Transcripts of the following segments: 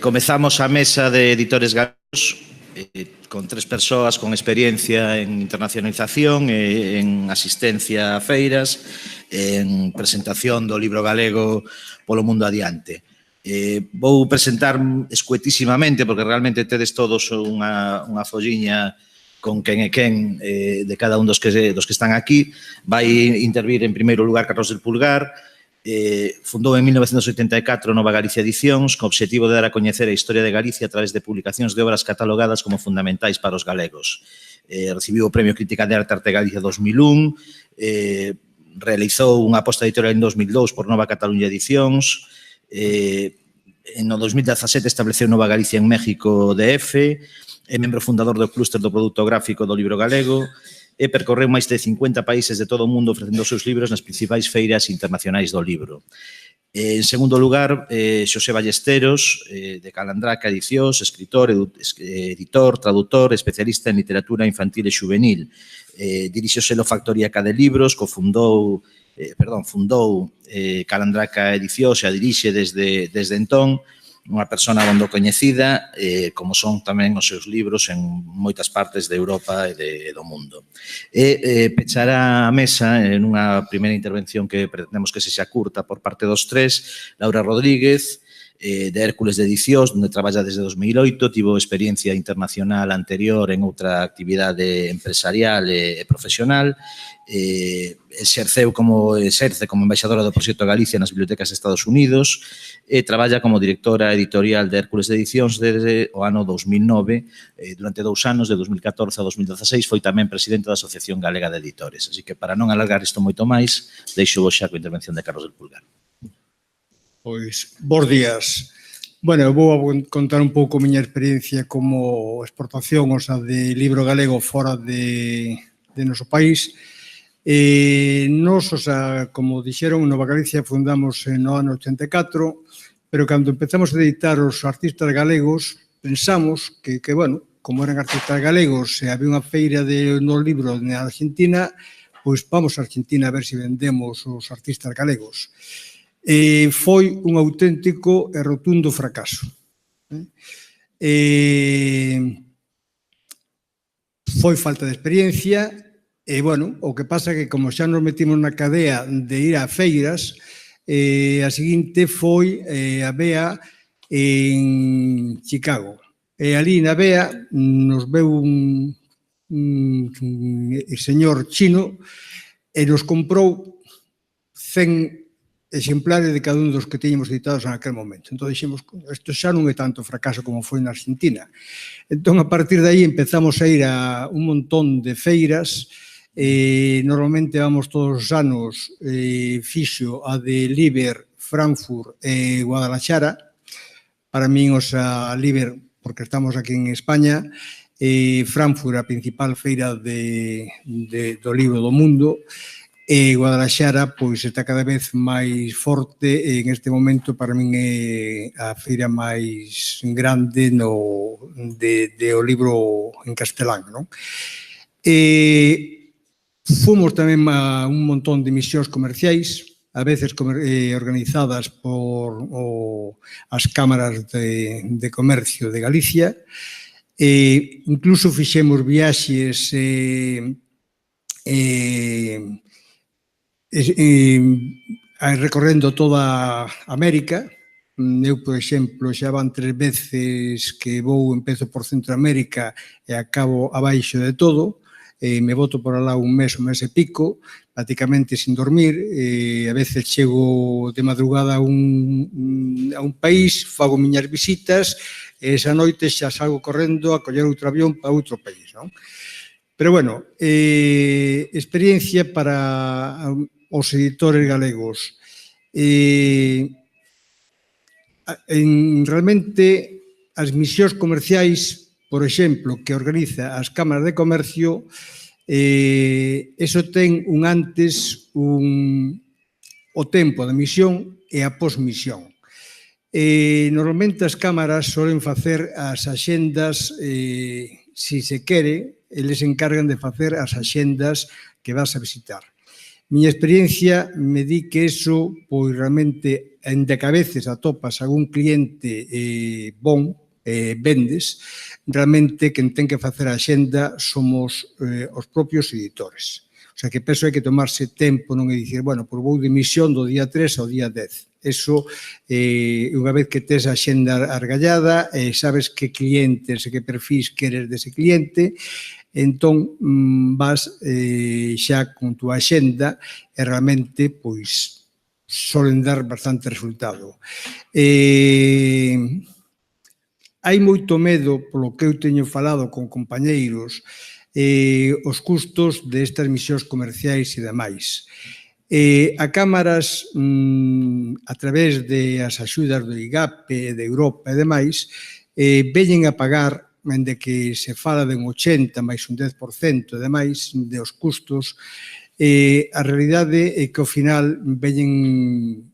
Comezamos a mesa de editores galegos con 3 persoas con experiencia en internacionalización, en asistencia a feiras, en presentación do libro galego polo mundo adiante. Vou presentar escuetísimamente, porque realmente tedes todos unha folliña con quen é quen de cada un dos que están aquí. Vai intervir en primeiro lugar Carlos del Pulgar. Fundou en 1984 Nova Galicia Edicións co obxectivo de dar a coñecer a historia de Galicia a través de publicacións de obras catalogadas como fundamentais para os galegos. Recibiu o Premio Crítica de Arte Arte Galicia 2001, realizou unha aposta editorial en 2002 por Nova Cataluña Edicións, no 2017 estableceu Nova Galicia en México DF, é membro fundador do clúster do produto gráfico do libro galego, e percorreu máis de 50 países de todo o mundo ofrecendo os seus libros nas principais feiras internacionais do libro. En segundo lugar, Xosé Ballesteros, de Calandraca Edicións, escritor, editor, traductor, especialista en literatura infantil e juvenil. Dirixe o selo Factoría K de Libros, fundou Calandraca Edicións e a dirixe desde entón, unha persona bondo coñecida, como son tamén os seus libros en moitas partes de Europa e do mundo. Pechará a mesa en unha primeira intervención que pretendemos que se xa curta por parte dos 3, Laura Rodríguez, de Hércules de Edicións, onde traballa desde 2008, tivo experiencia internacional anterior en outra actividade empresarial e profesional, exerce como embaixadora do Proxecto Galicia nas bibliotecas de Estados Unidos e traballa como directora editorial de Hércules de Edicións desde o ano 2009. Durante 2 anos, de 2014 a 2016, foi tamén presidente da Asociación Galega de Editores. Así que, para non alargar isto moito máis, deixo xa coa intervención de Carlos del Pulgar. Pois, bons días. Bueno, eu vou contar un pouco a miña experiencia como exportación, o sea, de libro galego fora de noso país. Nos, o sea, como dixeron, Nova Galicia fundamos no ano 84, pero cando empezamos a editar os artistas galegos, pensamos que bueno, como eran artistas galegos e había unha feira no libro na Argentina, pois vamos a Argentina a ver se vendemos os artistas galegos. Foi un auténtico e rotundo fracaso. Foi falta de experiencia e, bueno, o que pasa é que como xa nos metimos na cadea de ir a feiras, a seguinte foi a BEA en Chicago. E ali na BEA nos veu un señor chino e nos comprou 100 exemplares de cada un dos que tiñamos editados en aquel momento. Entón, dixemos, isto xa non é tanto fracaso como foi na Argentina. Entón, a partir de aí, empezamos a ir a un montón de feiras. Normalmente vamos todos os anos, fixo a de Liber, Frankfurt e Guadalajara. Para min, o sea, Liber, porque estamos aquí en España, Frankfurt, a principal feira do libro do mundo, e Guadalajara, pois, está cada vez máis forte e en este momento para min é a feira máis grande do libro en castelán, non? Fomos tamén a un montón de misións comerciais, a veces organizadas por as cámaras de comercio de Galicia, incluso fixemos viaxes recorrendo toda América. Eu, por exemplo, xa van 3 veces que empezo por Centroamérica e acabo abaixo de todo. Me boto por alá un mes e pico, prácticamente sin dormir. A veces chego de madrugada a un país, fago miñas visitas, e esa noite xa salgo correndo a coller outro avión para outro país, non? Pero, bueno, experiencia para os editores galegos. Realmente, as misións comerciais, por exemplo, que organiza as cámaras de comercio, eso ten un antes, o tempo da misión e a posmisión. Normalmente as cámaras solen facer as axendas, si se quere, eles encargan de facer as axendas que vas a visitar. Miña experiencia me di que eso, pois realmente, ende que a veces atopas algún cliente bon, vendes, realmente quen ten que facer a axenda somos os propios editores. O sea, que penso hai que tomarse tempo, non é dicir, bueno, pois vou de emisión do día 3 ao día 10. Eso, unha vez que tes a xenda argallada, sabes que clientes e que perfis queres dese cliente, entón vas xa con túa xenda e realmente, pois, solen dar bastante resultado. Hai moito medo, polo que eu teño falado con compañeiros, os custos destas misións comerciais e demais. A cámaras, a través das axudas do IGAP, de Europa e demais, veñen a pagar, dende que se fala de un 80 máis un 10% e demais, dos custos, a realidade é que ao final veñen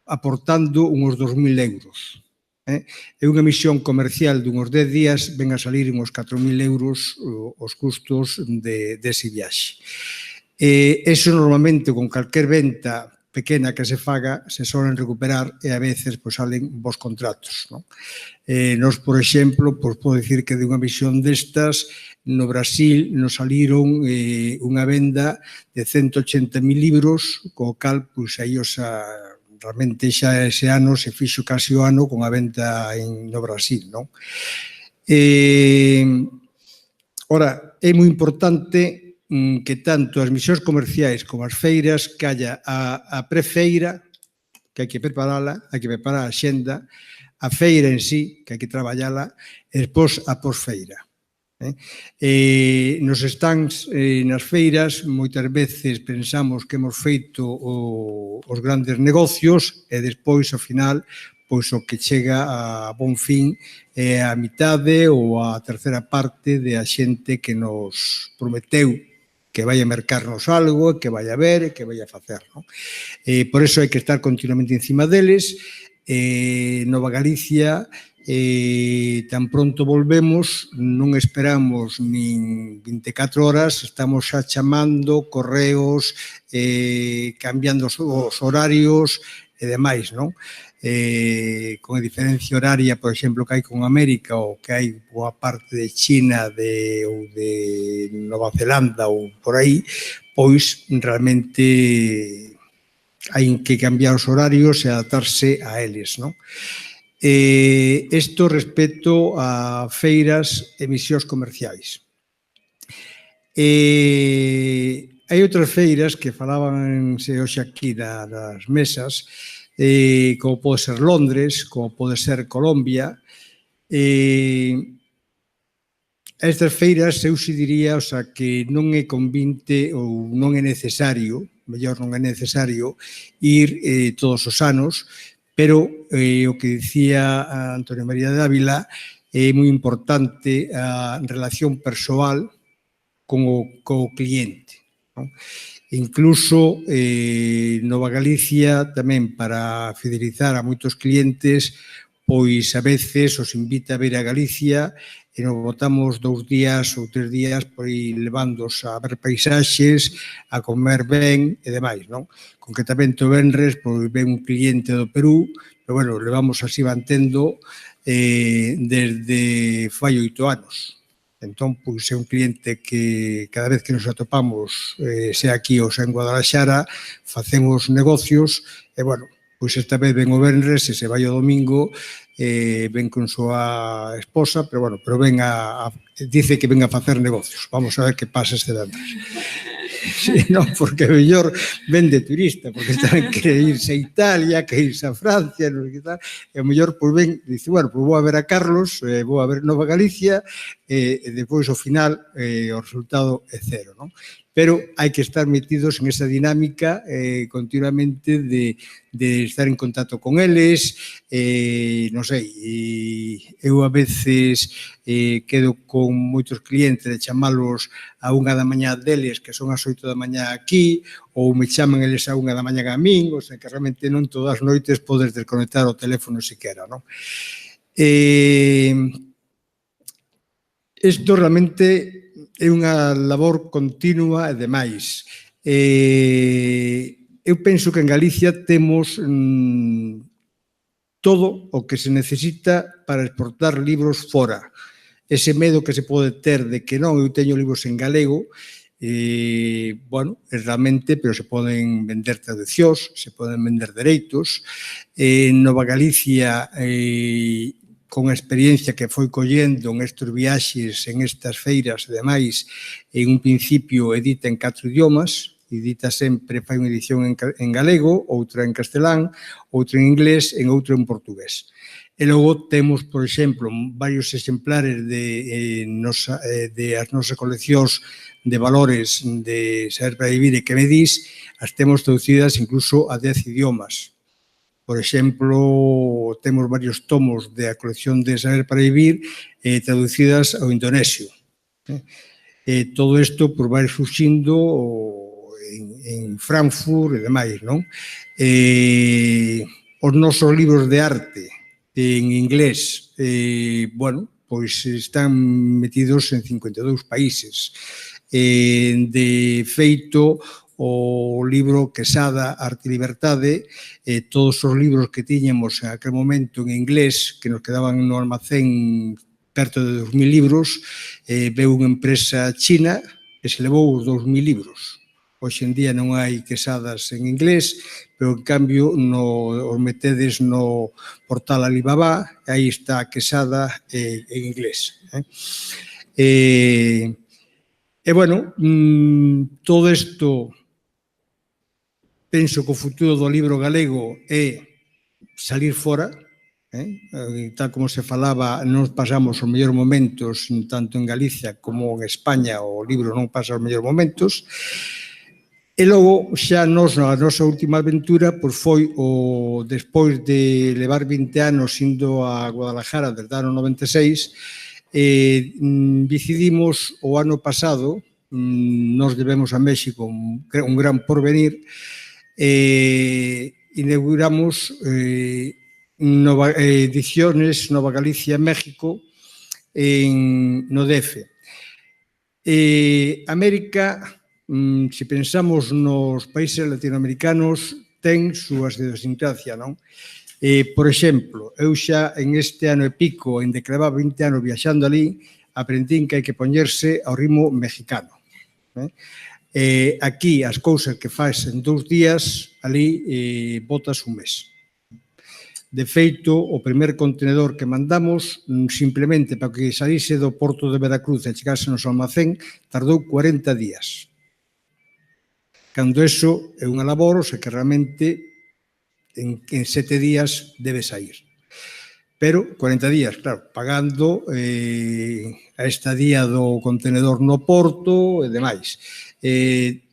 aportando uns 2.000 euros. É unha misión comercial dunhos 10 días, ven a salir uns 4.000 euros os custos dese viaxe. Eso normalmente con calquer venta pequena que se faga se solen recuperar e a veces salen bons contratos. Nos, por exemplo, podo dicir que de unha misión destas no Brasil nos saliron unha venda de 180.000 libros, co cal aí realmente xa ese ano se fixo casi o ano con a venta no Brasil. Ora, é moi importante que tanto as misións comerciais como as feiras que haya a prefeira, que hai que preparala, hai que preparar a xenda, a feira en sí, que hai que traballala, e despois a posfeira. Nos stands, nas feiras, moitas veces pensamos que hemos feito os grandes negocios e despois, ao final, pois o que chega a bon fin é a mitade ou a terceira parte da xente que nos prometeu que vai a mercarnos algo, que vai a ver, que vai a facer. Por iso hai que estar continuamente encima deles. Nova Galicia, tan pronto volvemos, non esperamos nin 24 horas, estamos xa chamando, correos, cambiando os horarios e demais, non? Con a diferencia horaria, por exemplo, que hai con América ou que hai boa parte de China ou de Nova Zelanda ou por aí, pois realmente hai que cambiar os horarios e adaptarse a eles. Isto respecto a feiras e misións comerciais. Hai outras feiras que falabanse hoxe aquí nas mesas, como pode ser Londres, como pode ser Colombia. Estas feiras, eu se diría, que non é convinte ou non é necesario, mellor non é necesario, ir todos os anos, pero o que dicía Antonio María de Ávila é moi importante a relación persoal co cliente. Incluso Nova Galicia tamén para fidelizar a moitos clientes, pois a veces os invita a vir a Galicia e nos botamos 2 días ou 3 días por aí levándos a ver paisaxes, a comer ben e demais. Concretamente o venres, pois ven un cliente do Perú, pero bueno, levamos así mantendo desde fai 8 anos. Entón, pois é un cliente que cada vez que nos atopamos, sea aquí ou sea en Guadalajara, facemos negocios e, bueno, pois esta vez ven o venres e se vai o domingo, ven con súa esposa, pero, bueno, dice que ven a facer negocios. Vamos a ver que pasa este venres. Sí, non, porque o mellor ven de turista, porque tamén quere irse a Italia, que irse a Francia, non sei que tal, e o mellor, pois ven, dice, bueno, pois vou a ver a Carlos, vou a ver Nova Galicia, e depois, ao final, o resultado é cero, non? Pero hai que estar metidos en esa dinámica continuamente de estar en contacto con eles, non sei, eu a veces quedo con moitos clientes de chamalos a 1 da mañá deles, que son as 8 da mañá aquí, ou me chaman eles a 1 da mañá a min, o sea, que realmente non todas as noites podes desconectar o teléfono siquera, non? Isto realmente é unha labor continua e demais. Eu penso que en Galicia temos todo o que se necesita para exportar libros fora. Ese medo que se pode ter de que non, eu teño libros en galego, bueno, realmente, pero se poden vender traducións, se poden vender dereitos. En Nova Galicia, con a experiencia que foi collendo en estes viaxes, en estas feiras e demais, en un principio edita en 4 idiomas, edita sempre, fai unha edición en galego, outra en castelán, outra en inglés e outra en portugués. E logo temos, por exemplo, varios exemplares de as nosas coleccións de valores de Saber para Vivir e Que me dis, as temos traducidas incluso a 10 idiomas. Por exemplo, temos varios tomos da colección de Saber para Vivir traducidas ao indonesio. Todo isto vai surxindo en Frankfurt e demais, non? Os nosos libros de arte en inglés, bueno, pois están metidos en 52 países. De feito, o libro Quesada, Arte e Libertade, todos os libros que tiñamos en aquel momento en inglés, que nos quedaban no almacén perto de 2.000 libros, veu unha empresa china que se levou os 2.000 libros. Hoxe en día non hai quesadas en inglés, pero en cambio os metedes no portal Alibaba, aí está a quesada en inglés. E, bueno, todo isto, penso que o futuro do libro galego é salir fora, tal como se falaba, non pasamos os mellores momentos, tanto en Galicia como en España, o libro non pasa os mellores momentos. E logo, xa nos, a nosa última aventura, pois foi despois de levar 20 anos indo a Guadalajara desde o ano 96, decidimos o ano pasado, nos debemos a México un gran porvenir, inauguramos ediciones Nova Galicia, México, no DF. América, se pensamos nos países latinoamericanos, ten súas idiosincrasia, non? Por exemplo, eu xa en este ano e pico, en que levaba 20 anos viaxando ali, aprendín que hai que poñerse ao ritmo mexicano. Aquí, as cousas que faz en 2 días, ali botas un mes. De feito, o primer contenedor que mandamos, simplemente para que salise do porto de Veracruz e chegase no almacén, tardou 40 días. Cando eso é unha labor, o sea que realmente en 7 días debe sair. Pero 40 días, claro, pagando a estadía do contenedor no porto e demais.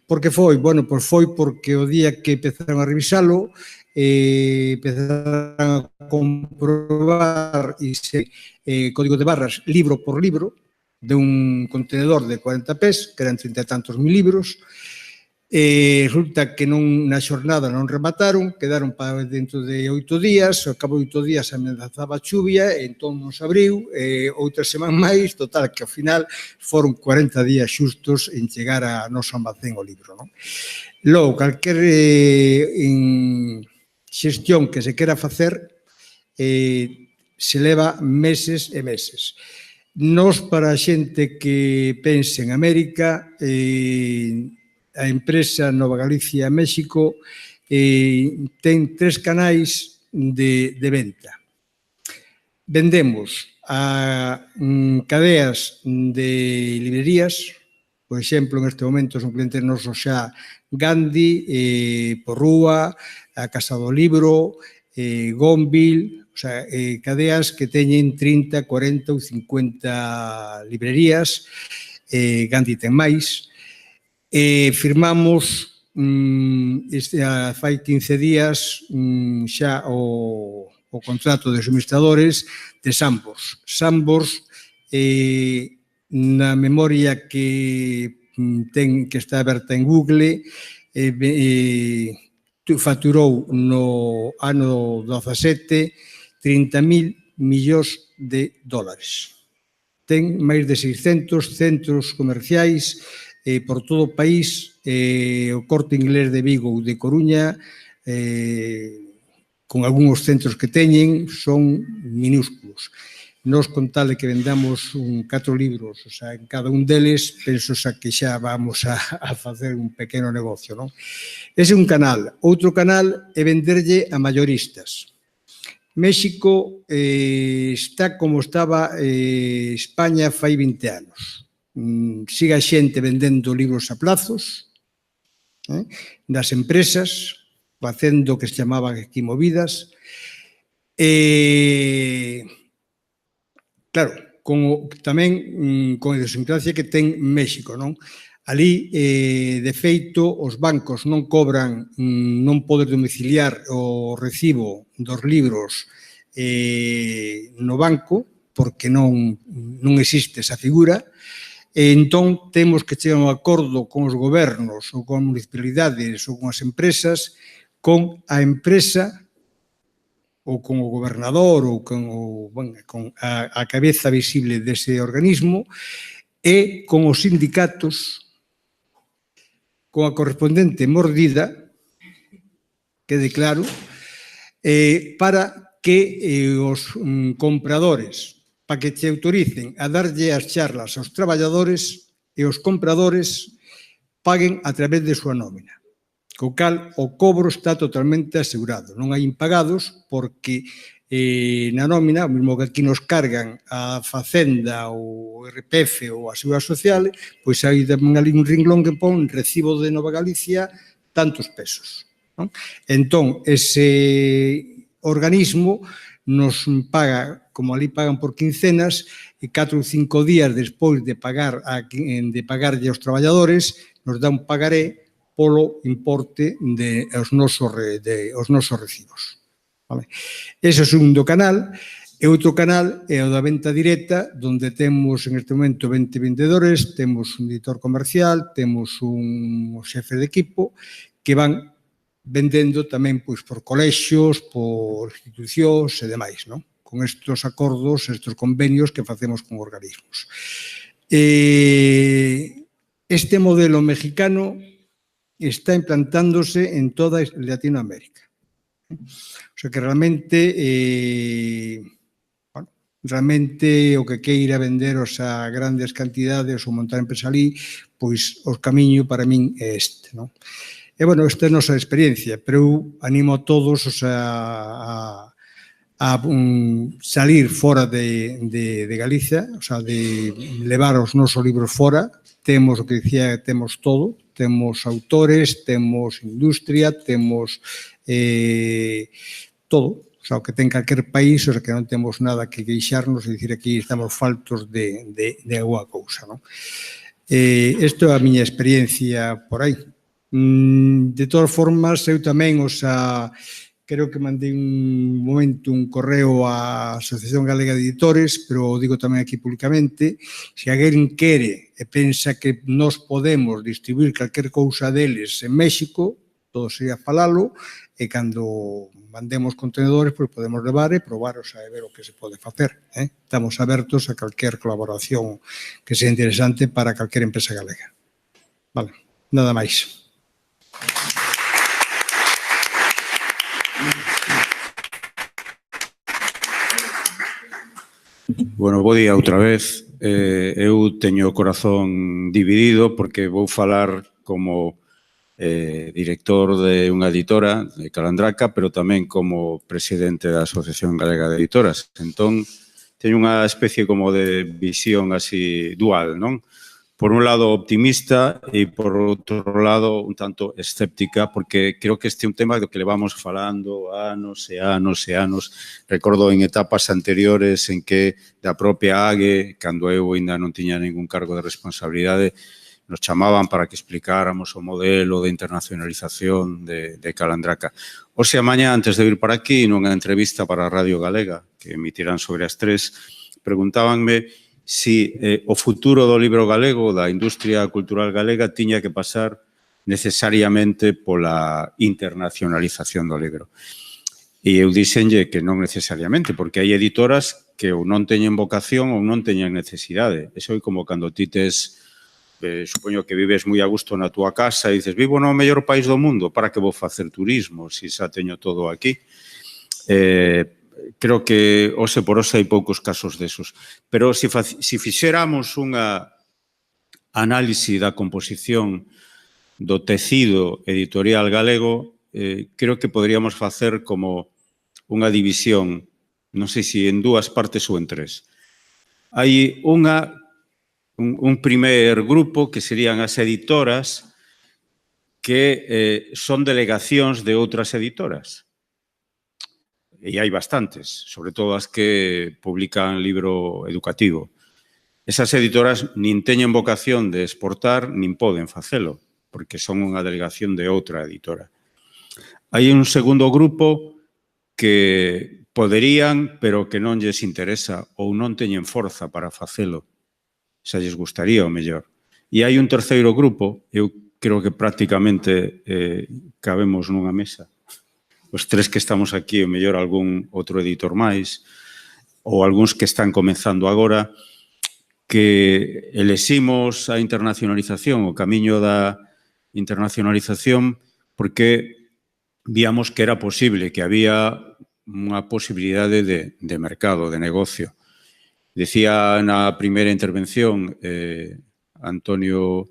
Por que foi? Bueno, pois foi porque o día que empezaron a revisalo, empezaron a comprobar código de barras libro por libro de un contenedor de 40 pés, que eran 30 e tantos mil libros. Resulta que na xornada non remataron, quedaron para dentro de 8 días, ao cabo de 8 días amenazaba a chuvia, e entón non se abriu, outra semana máis, total, que ao final foron 40 días xustos en chegar a noso almacén o libro. Logo, calquer xestión que se quera facer se leva meses e meses. Nos, para a xente que pense en América, a empresa Nova Galicia México ten 3 canais de venta. Vendemos a cadeas de librerías, por exemplo, en este momento son clientes nosos xa Gandhi, Porrúa, a Casa do Libro, Gonville, o sea, cadeas que teñen 30, 40 ou 50 librerías, Gandhi ten máis. Firmamos fai 15 días xa o contrato de suministradores de Sambors. Sambors, na memoria que está aberta en Google, facturou no ano 17 30.000 millóns de dólares. Ten máis de 600 centros comerciais por todo o país, o Corte Inglés de Vigo ou de Coruña, con algúns centros que teñen, son minúsculos. Nos, con tal de que vendamos 4 libros, o sea, en cada un deles, penso que xa vamos a facer un pequeno negocio, non? Ese é un canal. Outro canal é venderlle a mayoristas. México está como estaba España fai 20 anos. Sigue a xente vendendo libros a plazos, das empresas, facendo o que se chamaban aquí movidas. Claro, tamén con a idiosincrasia que ten México, non? Ali, de feito, os bancos non cobran, non poder domiciliar o recibo dos libros no banco, porque non existe esa figura, e entón temos que chegar a un acordo con os gobernos ou con municipalidades ou con as empresas, con a empresa ou con o gobernador ou con a cabeza visible dese organismo e con os sindicatos con a correspondente mordida, quede claro, para que os compradores, para que te autoricen a darlle as charlas aos traballadores e os compradores paguen a través de súa nómina. Co cal, o cobro está totalmente asegurado. Non hai impagados porque na nómina, o mesmo que aquí nos cargan a Facenda, o RPF ou a Seguridade Social, pois hai tamén ali un renglón que pon recibo de Nova Galicia tantos pesos. Entón, ese organismo nos paga, como ali pagan por quincenas, e 4 ou 5 días despois de pagarlle aos traballadores, nos dá un pagaré polo importe dos nosos recibos. Ese é o segundo canal. E outro canal é o da venta directa, onde temos en este momento 20 vendedores, temos un editor comercial, temos un xefe de equipo que van vendendo tamén por colexios, por institucións e demais, con estes acordos, estes convenios que facemos con organismos. Este modelo mexicano está implantándose en toda Latinoamérica. O sea que realmente o que queira venderos a grandes cantidades ou montar empresa ali, pois o camiño para min é este. E, bueno, esta é a nosa experiencia, pero eu animo a todos a salir fora de Galicia, o sea, de levar os nosos libros fora. Temos, o que dicía, temos todo, temos autores, temos industria, temos todo, o sea, o que ten calquer país, o sea, que non temos nada que queixarnos e dicir aquí estamos faltos de alguma cousa, Isto é a miña experiencia por aí. De todas formas, eu tamén, creo que mandei un momento un correo á Asociación Galega de Editores, pero digo tamén aquí públicamente, se alguén quere e pensa que nós podemos distribuir calquer cousa deles en México, todo sería falalo, e cando mandemos contenedores, pois podemos levar e probar, e ver o que se pode facer. Estamos abertos a calquer colaboración que sea interesante para calquer empresa galega. Vale, nada máis. Bueno, bo día outra vez. Eu teño o corazón dividido porque vou falar como director de unha editora, de Calandraca, pero tamén como presidente da Asociación Galega de Editoras. Entón, teño unha especie como de visión así dual, non? Por un lado optimista e por outro lado un tanto escéptica, porque creo que este é un tema do que levamos falando anos e anos e anos. Recordo en etapas anteriores en que da propia AGE, cando eu ainda non tiña ningún cargo de responsabilidade, nos chamaban para que explicáramos o modelo de internacionalización de Calandraca. Hoxe a mañá, antes de vir para aquí, nunha entrevista para a Radio Galega, que emitirán sobre as 3, preguntábanme si o futuro do libro galego, da industria cultural galega, tiña que pasar necesariamente pola internacionalización do libro. E eu dixenlle que non necesariamente, porque hai editoras que ou non teñen vocación ou non teñen necesidade. Eso é como cando ti tes supoño que vives moi a gusto na túa casa e dices, vivo no mellor país do mundo, para que vou facer turismo, se xa teño todo aquí. Creo que, hoxe por hoxe, hai poucos casos desos. Pero se fixéramos unha análise da composición do tecido editorial galego, creo que poderíamos facer como unha división, non sei se en dúas partes ou en tres. Hai un primer grupo que serían as editoras que son delegacións de outras editoras. E hai bastantes, sobre todo as que publican libro educativo. Esas editoras nin teñen vocación de exportar, nin poden facelo, porque son unha delegación de outra editora. Hai un segundo grupo que poderían, pero que non lles interesa ou non teñen forza para facelo. Xa lles gustaría o mellor. E hai un terceiro grupo, eu creo que prácticamente cabemos nunha mesa. Os tres que estamos aquí, o mellor algún outro editor máis, ou algúns que están comenzando agora, que eleximos a internacionalización, o camiño da internacionalización, porque víamos que era posible, que había unha posibilidade de mercado, de negocio. Decía na primeira intervención Antonio,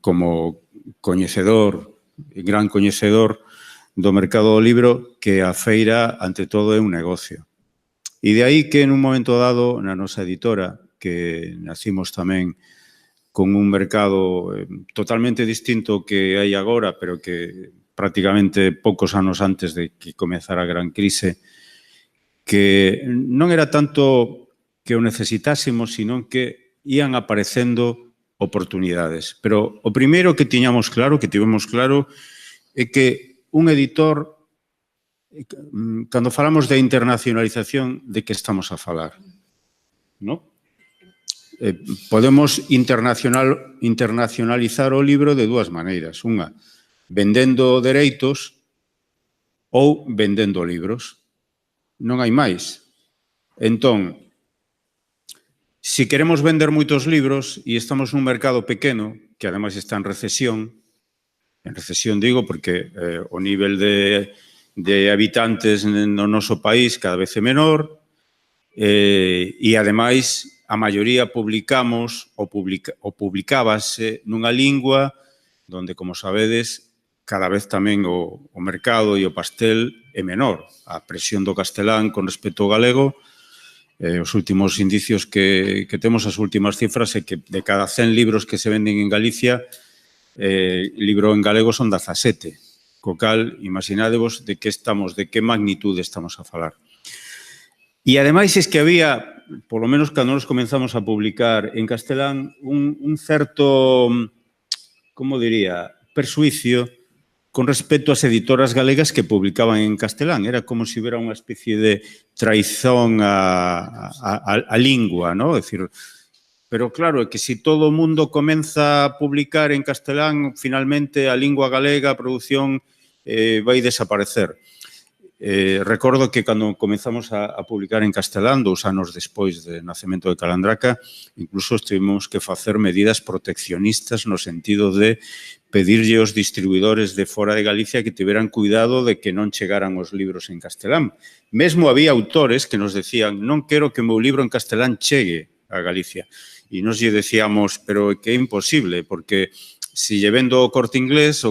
como coñecedor, gran coñecedor do mercado do libro, que a feira, ante todo, é un negocio. E de aí que, en un momento dado, na nosa editora, que nacimos tamén con un mercado totalmente distinto que hai agora, pero que prácticamente poucos anos antes de que comezara a gran crise, que non era tanto que o necesitásemos, sino que ían aparecendo oportunidades. Pero o primeiro que tiñamos claro, que tivemos claro, é que un editor, cando falamos de internacionalización, de que estamos a falar? ¿No? Podemos internacionalizar o libro de dúas maneiras. Unha, vendendo dereitos ou vendendo libros. Non hai máis. Entón, se queremos vender moitos libros e estamos nun mercado pequeno, que ademais está en recesión digo porque o nivel de habitantes no noso país cada vez é menor e ademais a maioría publicamos ou publicábase nunha lingua donde, como sabedes, cada vez tamén o mercado e o pastel é menor. A presión do castelán con respecto ao galego, os últimos indicios que temos, as últimas cifras, é que de cada 100 libros que se venden en Galicia, libro en galego son 17. Co cal, imaginádevos de que magnitude estamos a falar. E ademais é que había, polo menos cando nos comenzamos a publicar en castelán, un certo, como diría, persuicio con respecto ás editoras galegas que publicaban en castelán. Era como se hubiera unha especie de traizón a lingua, ¿no? É dicir, pero claro, é que se todo o mundo comeza a publicar en castelán, finalmente a lingua galega, a produción, vai desaparecer. Recordo que cando comenzamos a publicar en castelán, 2 anos despois do nacemento de Calandraca, incluso tivemos que facer medidas proteccionistas no sentido de pedirlle aos distribuidores de fora de Galicia que tiveran cuidado de que non chegaran os libros en castelán. Mesmo había autores que nos decían, non quero que o meu libro en castelán chegue a Galicia. E nos lle decíamos, pero que é imposible, porque se lle vendo o Corte Inglés,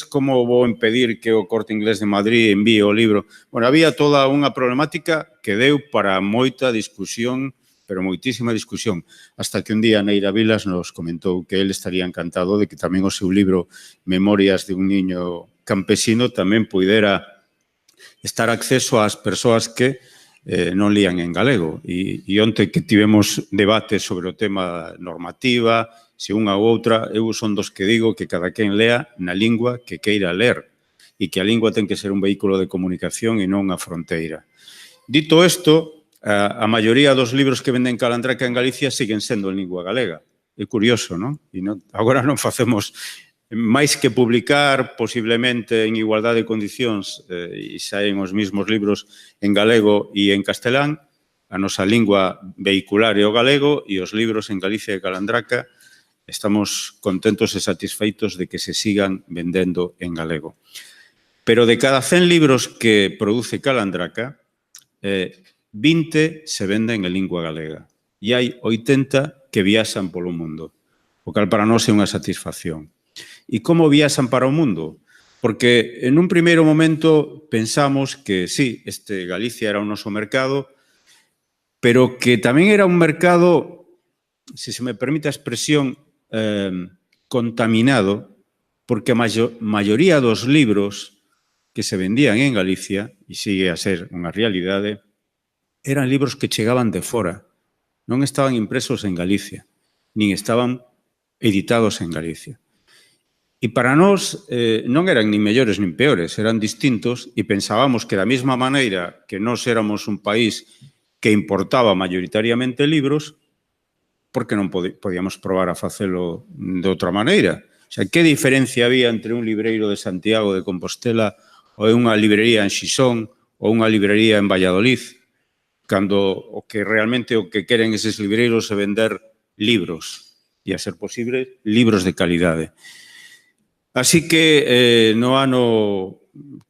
como vou impedir que o Corte Inglés de Madrid envíe o libro? Bueno, había toda unha problemática que deu para moita discusión, pero moitísima discusión, hasta que un día Neira Vilas nos comentou que él estaría encantado de que tamén o seu libro Memorias de un niño campesino tamén puidera estar acceso ás persoas que non lían en galego. E onte que tivemos debate sobre o tema normativa, se unha ou outra, eu son dos que digo que cada quen lea na lingua que queira ler e que a lingua ten que ser un vehículo de comunicación e non a fronteira. Dito isto, a maioría dos libros que venden Calandraca en Galicia siguen sendo en lingua galega. É curioso, non? E agora non facemos máis que publicar, posiblemente en igualdade de condicións, e saen os mesmos libros en galego e en castelán, a nosa lingua vehicular é o galego e os libros en Galicia e Calandraca estamos contentos e satisfeitos de que se sigan vendendo en galego. Pero de cada 100 libros que produce Calandraca, 20 se venden en lingua galega e hai 80 que viaxan polo mundo, o cal para nós é unha satisfacción. E como viaxan para o mundo? Porque en un primeiro momento pensamos que sí, Galicia era o noso mercado, pero que tamén era un mercado, se me permite a expresión, contaminado, porque a maioría dos libros que se vendían en Galicia, e sigue a ser unha realidade, eran libros que chegaban de fora, non estaban impresos en Galicia, nin estaban editados en Galicia. E para nós non eran nin mellores nin peores, eran distintos e pensábamos que da mesma maneira que nós éramos un país que importaba maioritariamente libros, porque non podíamos probar a facelo de outra maneira. O sea, que diferencia había entre un libreiro de Santiago de Compostela ou unha librería en Xixón ou unha librería en Valladolid, cando o que realmente o que queren eses libreiros é vender libros e, a ser posible, libros de calidade. Así que no ano,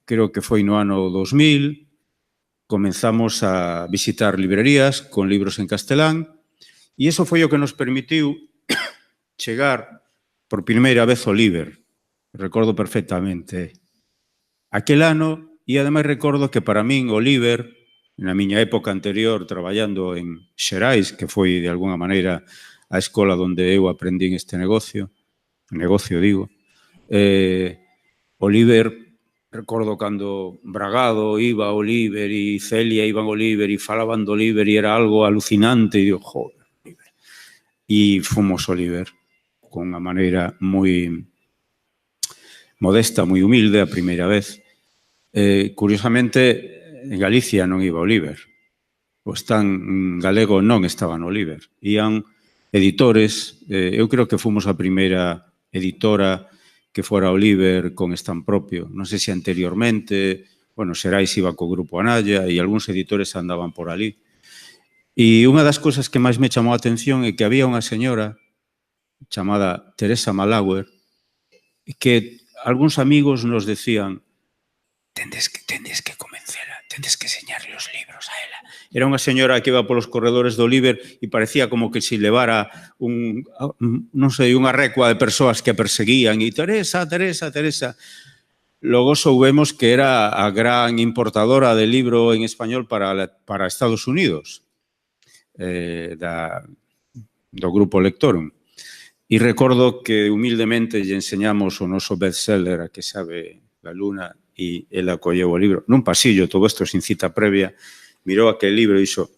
creo que foi no ano 2000, comenzamos a visitar librerías con libros en castelán e iso foi o que nos permitiu chegar por primeira vez ao Liber. Recordo perfectamente aquel ano e ademais recordo que para min o Liber, na miña época anterior traballando en Xerais, que foi de alguna maneira a escola onde eu aprendín este negocio digo, o Liber, recordo cando Bragado iba ao Liber e Celia iban ao Liber e falaban do Liber e era algo alucinante e digo, joder, Liber. E fomos ao Liber con unha maneira moi modesta, moi humilde, a primeira vez. Curiosamente, en Galicia non iba ao Liber. O stand galego non estaba no Liber. Ían editores, eu creo que fomos a primeira editora que fora ao Liber con stand propio. Non sei se anteriormente, bueno, Xerais iba co Grupo Anaya e algúns editores andaban por ali. E unha das cousas que máis me chamou a atención é que había unha señora chamada Teresa Malauer que algúns amigos nos decían tendes que convencela, tendes que enseñarle os libros a ela. Era unha señora que iba polos corredores do Liber e parecía como que se levara non sei, unha recua de persoas que a perseguían e Teresa. Logo soubemos que era a gran importadora de libro en español para Estados Unidos, do Grupo Lectorum. E recordo que humildemente lle enseñamos o noso bestseller, a que sabe la luna, e ela colleu o libro. Nun pasillo, todo isto sin cita previa, mirou aquel libro e dixo,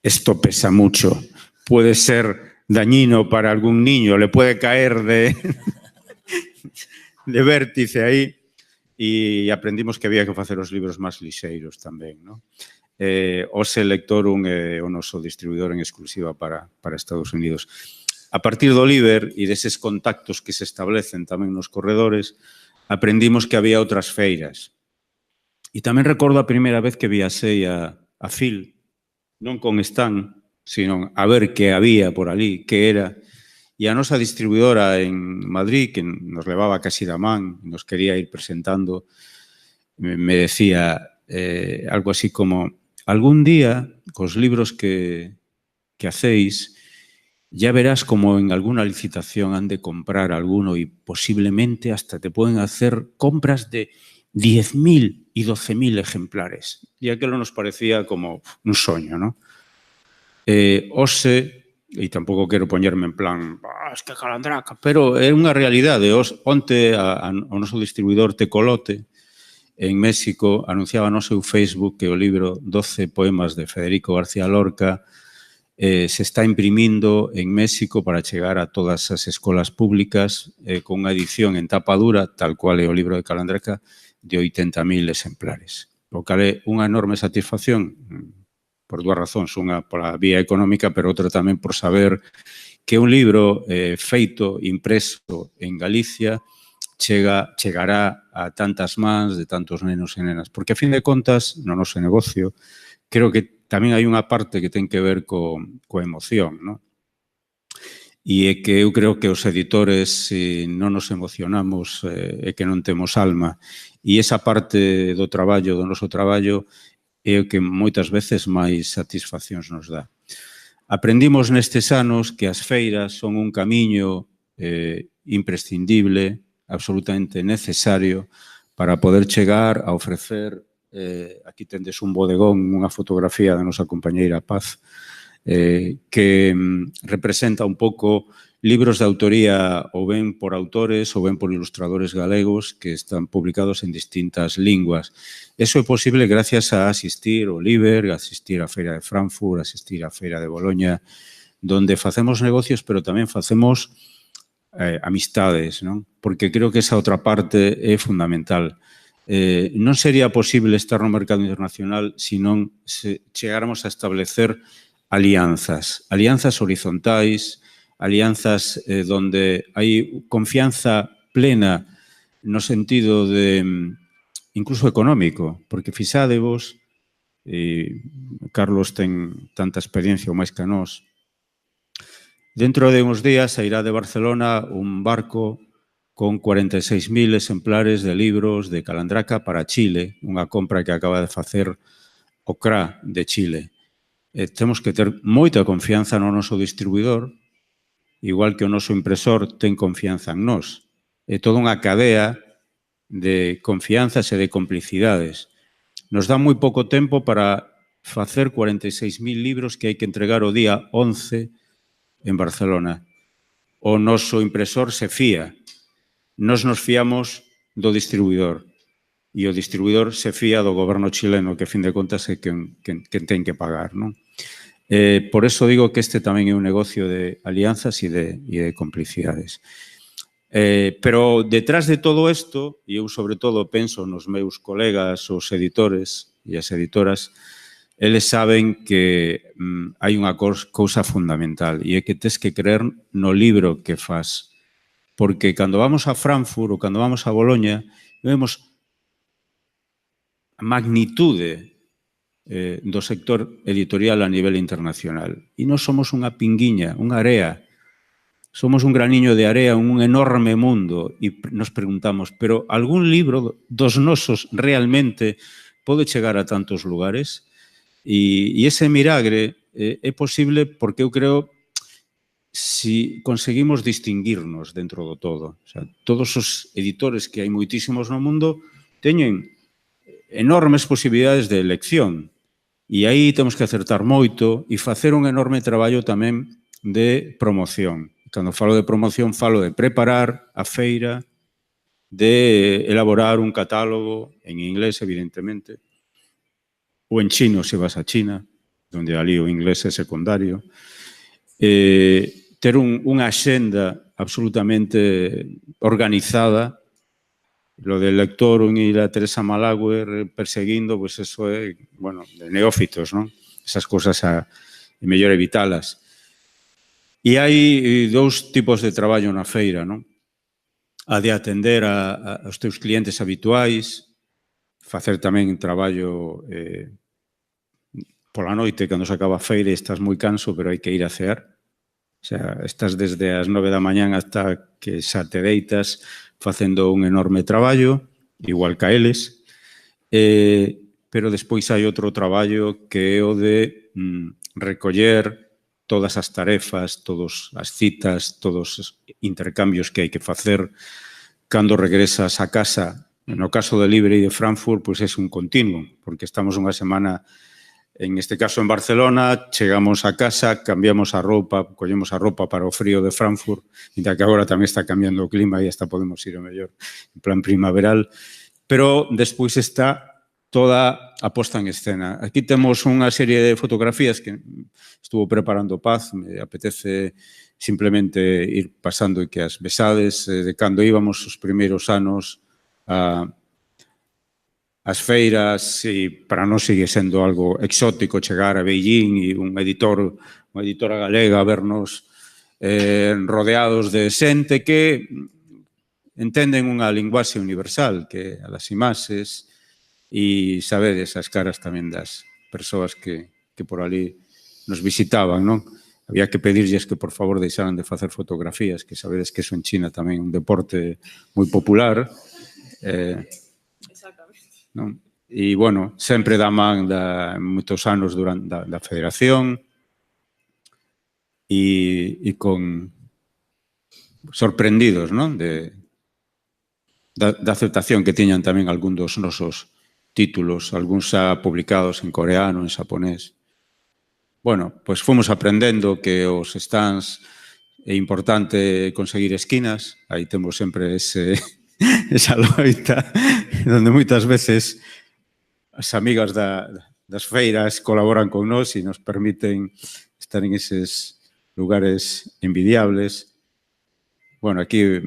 esto pesa mucho, puede ser dañino para algún niño, le puede caer de vértice aí. E aprendimos que había que facer os libros máis lixeiros tamén, non? Ose Lectorum é o noso distribuidor en exclusiva para Estados Unidos. A partir do Liber e deses contactos que se establecen tamén nos corredores, aprendimos que había outras feiras. E tamén recordo a primeira vez que viaxei a Phil, non con stand, sino a ver que había por ali, que era. E a nosa distribuidora en Madrid, que nos levaba casi da man, nos quería ir presentando, me decía algo así como, algún día, cos libros que hacéis, ya verás como en alguna licitación han de comprar alguno y posiblemente hasta te pueden hacer compras de 10.000 y 12.000 ejemplares. Y aquello nos parecía como un sueño, ¿no? Ose, e tampouco quero poñerme en plan, es que Calandraca, pero é unha realidade. Onte o noso distribuidor Tecolote en México anunciaba no seu Facebook que o libro 12 poemas de Federico García Lorca se está imprimindo en México para chegar a todas as escolas públicas con unha edición en tapa dura, tal cual é o libro de Calandraca, de 80.000 exemplares. O cal é unha enorme satisfacción por dúas razóns, unha pola vía económica, pero outra tamén por saber que un libro feito, impreso en Galicia, chegará a tantas mans de tantos nenos e nenas. Porque, a fin de contas, no noso negocio, creo que tamén hai unha parte que ten que ver coa emoción, non? e é que eu creo que os editores, se non nos emocionamos, é que non temos alma. E esa parte do traballo, do noso traballo, é o que moitas veces máis satisfaccións nos dá. Aprendimos nestes anos que as feiras son un camiño imprescindible, absolutamente necesario, para poder chegar a ofrecer, aquí tendes un bodegón, unha fotografía da nosa compañeira Paz, que representa un pouco libros de autoría ou ben por autores ou ben por ilustradores galegos que están publicados en distintas linguas. Eso é posible gracias a asistir ao Liber, a asistir á Feira de Frankfurt, a asistir á Feira de Boloña, donde facemos negocios, pero tamén facemos amistades, non? Porque creo que esa outra parte é fundamental. Non sería posible estar no mercado internacional se non chegáramos a establecer alianzas horizontais, alianzas donde hai confianza plena no sentido de incluso económico, porque fixádevos, Carlos ten tanta experiencia ou máis que nós, dentro de uns días sairá de Barcelona un barco con 46.000 exemplares de libros de Calandraca para Chile, unha compra que acaba de facer o CRA de Chile. Temos que ter moita confianza no noso distribuidor, igual que o noso impresor ten confianza en nós. É toda unha cadea de confianzas e de complicidades. Nos dá moi pouco tempo para facer 46.000 libros que hai que entregar o día 11 en Barcelona. O noso impresor se fía. Nos fiamos do distribuidor. E o distribuidor se fía do goberno chileno, que, a fin de contas, é quen ten que pagar, non? Por eso digo que este tamén é un negocio de alianzas e de complicidades. Pero detrás de todo isto, e eu sobre todo penso nos meus colegas, os editores e as editoras, eles saben que hai unha cousa fundamental e é que tes que creer no libro que faz. Porque cando vamos a Frankfurt ou cando vamos a Boloña, vemos a magnitude do sector editorial a nivel internacional. E nós somos unha pinguiña, unha area. Somos un graniño de area en un enorme mundo e nos preguntamos, pero algún libro dos nosos realmente pode chegar a tantos lugares? E ese milagre é posible porque eu creo si conseguimos distinguirnos dentro do todo. O sea, todos os editores que hai moitísimos no mundo teñen enormes posibilidades de elección. E aí temos que acertar moito e facer un enorme traballo tamén de promoción. Cando falo de promoción, falo de preparar a feira, de elaborar un catálogo en inglés, evidentemente, ou en chino, se vas a China, onde ali o inglés é secundario. Ter unha axenda absolutamente organizada. Lo del lector e a Teresa Malaguer perseguindo, pois eso é, bueno, de neófitos, non? Esas cosas é mellor evitalas. E hai dous tipos de traballo na feira, non? A de atender aos teus clientes habituais, facer tamén traballo pola noite, cando se acaba a feira e estás moi canso, pero hai que ir a cear. O sea, estás desde as 9 da mañán hasta que xa te deitas facendo un enorme traballo, igual que a eles, pero despois hai outro traballo que é o de recoller todas as tarefas, todas as citas, todos os intercambios que hai que facer cando regresas a casa. No caso de Libre e de Frankfurt, pois é un continuo, porque estamos unha semana, en este caso en Barcelona, chegamos a casa, cambiamos a roupa, collemos a roupa para o frío de Frankfurt, e que agora tamén está cambiando o clima e hasta podemos ir ao mellor en plan primaveral, pero despois está toda a posta en escena. Aquí temos unha serie de fotografías que estuvo preparando Paz, me apetece simplemente ir pasando e que as besades de cando íbamos os primeiros anos as feiras, e para nós sigue sendo algo exótico chegar a Beijing e unha editora galega a vernos rodeados de xente que entenden unha linguaxe universal, que é a das imaxes, e sabedes as caras tamén das persoas que por ali nos visitaban, non? había que pedirlles que por favor deixaran de facer fotografías, que sabedes que eso en China tamén é un deporte moi popular. Exactamente. Non? E, bueno, sempre da man moitos anos durante da federación e con sorprendidos, non? Da aceptación que tiñan tamén algún dos nosos títulos, algúns xa publicados en coreano, en xaponés. Bueno, pois fomos aprendendo que os stands é importante conseguir esquinas, aí temos sempre esa loita, onde moitas veces as amigas das feiras colaboran con nós e nos permiten estar en eses lugares envidiables. Bueno, aquí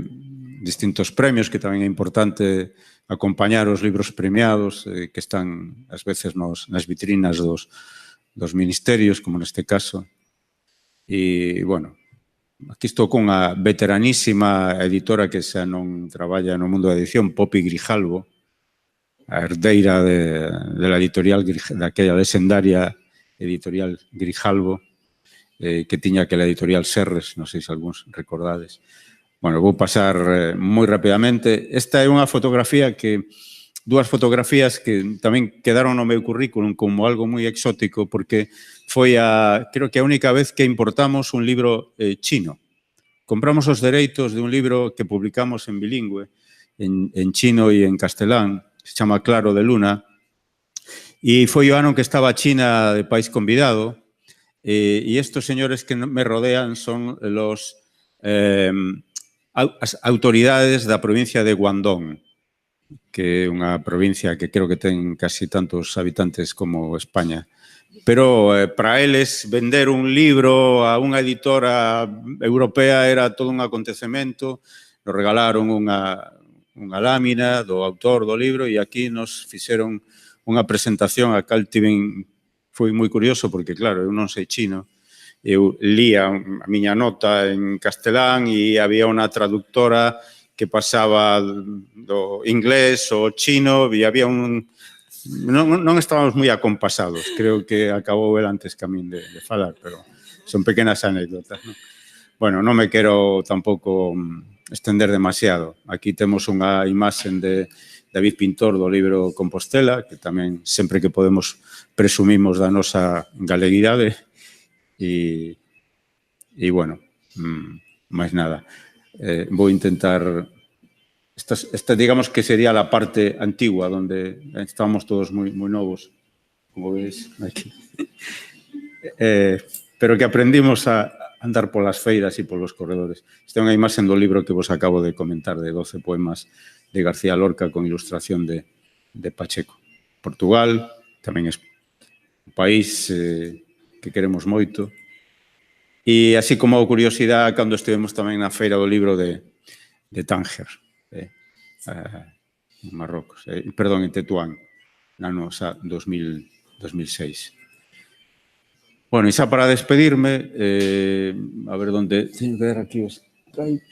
distintos premios que tamén é importante acompañar os libros premiados que están ás veces nas vitrinas dos ministerios, como neste caso. E, bueno, aquí estou con a veteranísima editora que xa non traballa no mundo da edición, Poppy Grijalvo, a herdeira de la editorial, daquela legendaria editorial Grijalvo, que tiña aquela editorial Serres, non sei se algúns recordades. Bueno, vou pasar moi rapidamente. Esta é unha fotografía dúas fotografías que tamén quedaron no meu currículum como algo moi exótico porque foi creo que a única vez que importamos un libro chino. Compramos os dereitos de un libro que publicamos en bilingüe, en chino e en castelán, que se chama Claro de Luna, e foi o ano que estaba China de país convidado, e estos señores que me rodean son as autoridades da provincia de Guangdong, que é unha provincia que creo que ten casi tantos habitantes como España. Pero para eles vender un libro a unha editora europea era todo un acontecemento. Nos regalaron unha lámina do autor do libro e aquí nos fixeron unha presentación a cal foi moi curioso porque, claro, eu non sei chino. Eu lía a miña nota en castelán e había unha traductora que pasaba do inglés ao chino e había non estábamos moi acompasados. Creo que acabou el antes que a min de falar, pero son pequenas anécdotas, non? Bueno, non me quero tampouco estender demasiado. Aquí temos unha imaxen de David Pintor do libro Compostela, que tamén sempre que podemos presumimos da nosa galeguidade e bueno, máis nada. Vou intentar... Esta digamos que sería a parte antigua, donde estábamos todos moi novos, como veis aquí. Pero que aprendimos a andar polas feiras e polos corredores. Esta é unha imaxen do libro que vos acabo de comentar, de 12 poemas de García Lorca con ilustración de Pacheco. Portugal tamén é un país que queremos moito. E así como curiosidade, cando estivemos tamén na Feira do Libro de Tánger, en Marrocos, perdón, en Tetuán, na nosa 2006. Bueno, e xa para despedirme, a ver onde... Teño que ver aquí os Skype.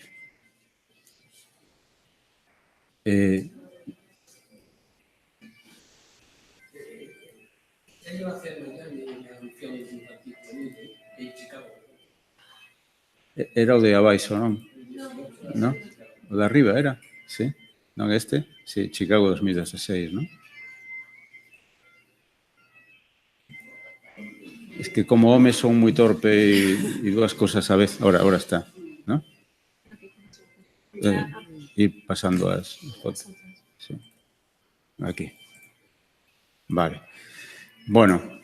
Era o de abaixo, non? Non? O de arriba era? Sí? Non este? Sí, Chicago 2016, non? Es que como home son moi torpe e dúas cosas a vez. Ahora está, non? Ir pasando as fotos. Sí. Aquí. Vale. Bueno,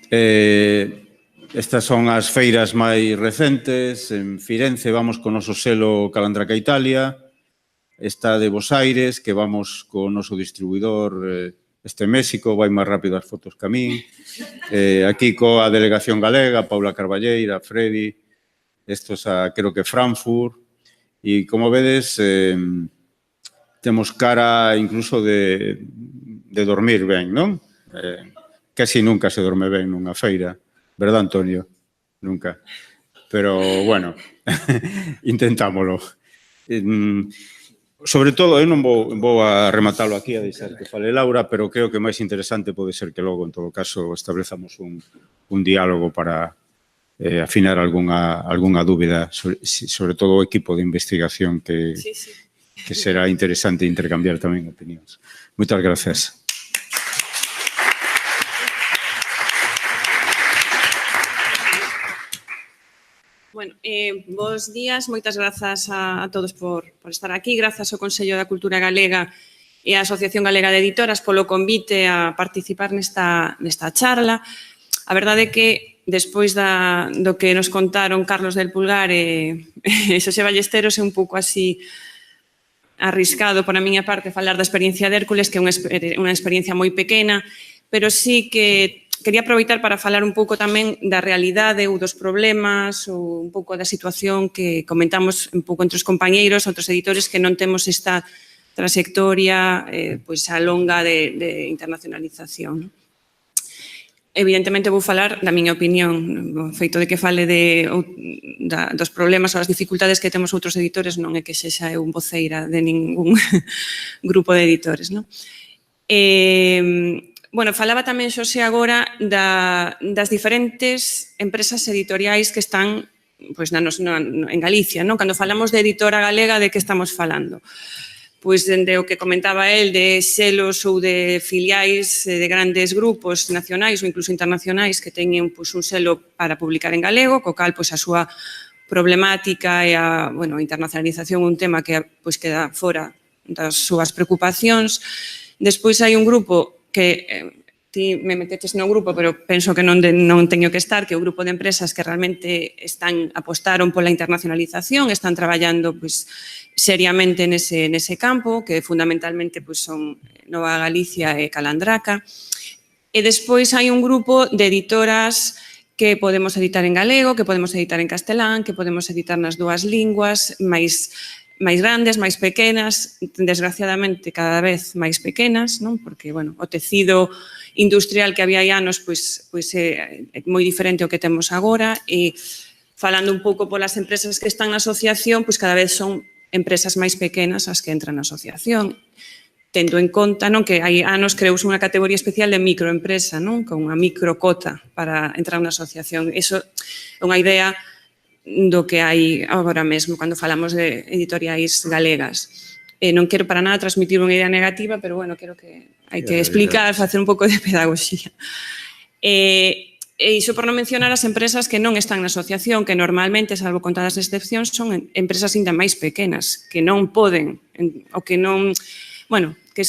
estas son as feiras máis recentes. En Firenze vamos con o noso selo Calandraca Italia. Esta de Bos Aires, que vamos co noso distribuidor México, vai máis rápido as fotos que a min. Aquí coa delegación galega, Paula Carballeira, Freddy. Estos creo que Frankfurt. E como vedes, temos cara incluso de dormir ben, non? Casi nunca se dorme ben nunha feira, verdad, Antonio? Nunca. Pero, bueno, intentámoslo. Sobre todo, eu non vou a rematalo aquí, a deixar que fale Laura, pero creo que máis interesante pode ser que logo, en todo caso, establezamos un diálogo para afinar algunha dúbida, sobre todo o equipo de investigación que será interesante intercambiar tamén opinións. Moitas gracias. Bueno, bos días, moitas grazas a todos por estar aquí, grazas ao Consello da Cultura Galega e a Asociación Galega de Editoras polo convite a participar nesta charla. A verdade é que despois do que nos contaron Carlos del Pulgar e Xosé Ballesteros é un pouco así arriscado por a miña parte falar da experiencia de Hércules, que é unha experiencia moi pequena, pero sí que quería aproveitar para falar un pouco tamén da realidade ou dos problemas ou un pouco da situación que comentamos un pouco entre os compañeiros, outros editores que non temos esta trayectoria pois a longa de internacionalización. Evidentemente vou falar da miña opinión, o feito de que fale dos problemas ou as dificultades que temos outros editores non é que sexa eu un voceira de ningún grupo de editores. Bueno, falaba tamén Xosé agora das diferentes empresas editoriais que están en Galicia. Cando falamos de editora galega, de que estamos falando? Pois dende o que comentaba el de selos ou de filiais de grandes grupos nacionais ou incluso internacionais que teñen un selo para publicar en galego, co cal a súa problemática e a internacionalización un tema que queda fora das súas preocupacións. Despois hai un grupo que ti me meteches no grupo, pero penso que non teño que estar, que é o grupo de empresas que realmente apostaron pola internacionalización, están traballando seriamente nese campo, que fundamentalmente son Nova Galicia e Calandraca. E despois hai un grupo de editoras que podemos editar en galego, que podemos editar en castelán, que podemos editar nas dúas linguas, máis grandes, máis pequenas, desgraciadamente cada vez máis pequenas, porque o tecido industrial que había hai anos é moi diferente ao que temos agora e falando un pouco polas empresas que están na asociación, cada vez son empresas máis pequenas as que entran na asociación, tendo en conta que hai anos creouse unha categoría especial de microempresa, con unha microcota para entrar na asociación. Iso é unha idea do que hai agora mesmo cando falamos de editoriais galegas. Non quero para nada transmitir unha idea negativa, pero creo que hai que explicar, facer un pouco de pedagogía. E iso por non mencionar as empresas que non están na asociación, que normalmente, salvo contadas excepcións, son empresas ainda máis pequenas, que non poden, ou que non, que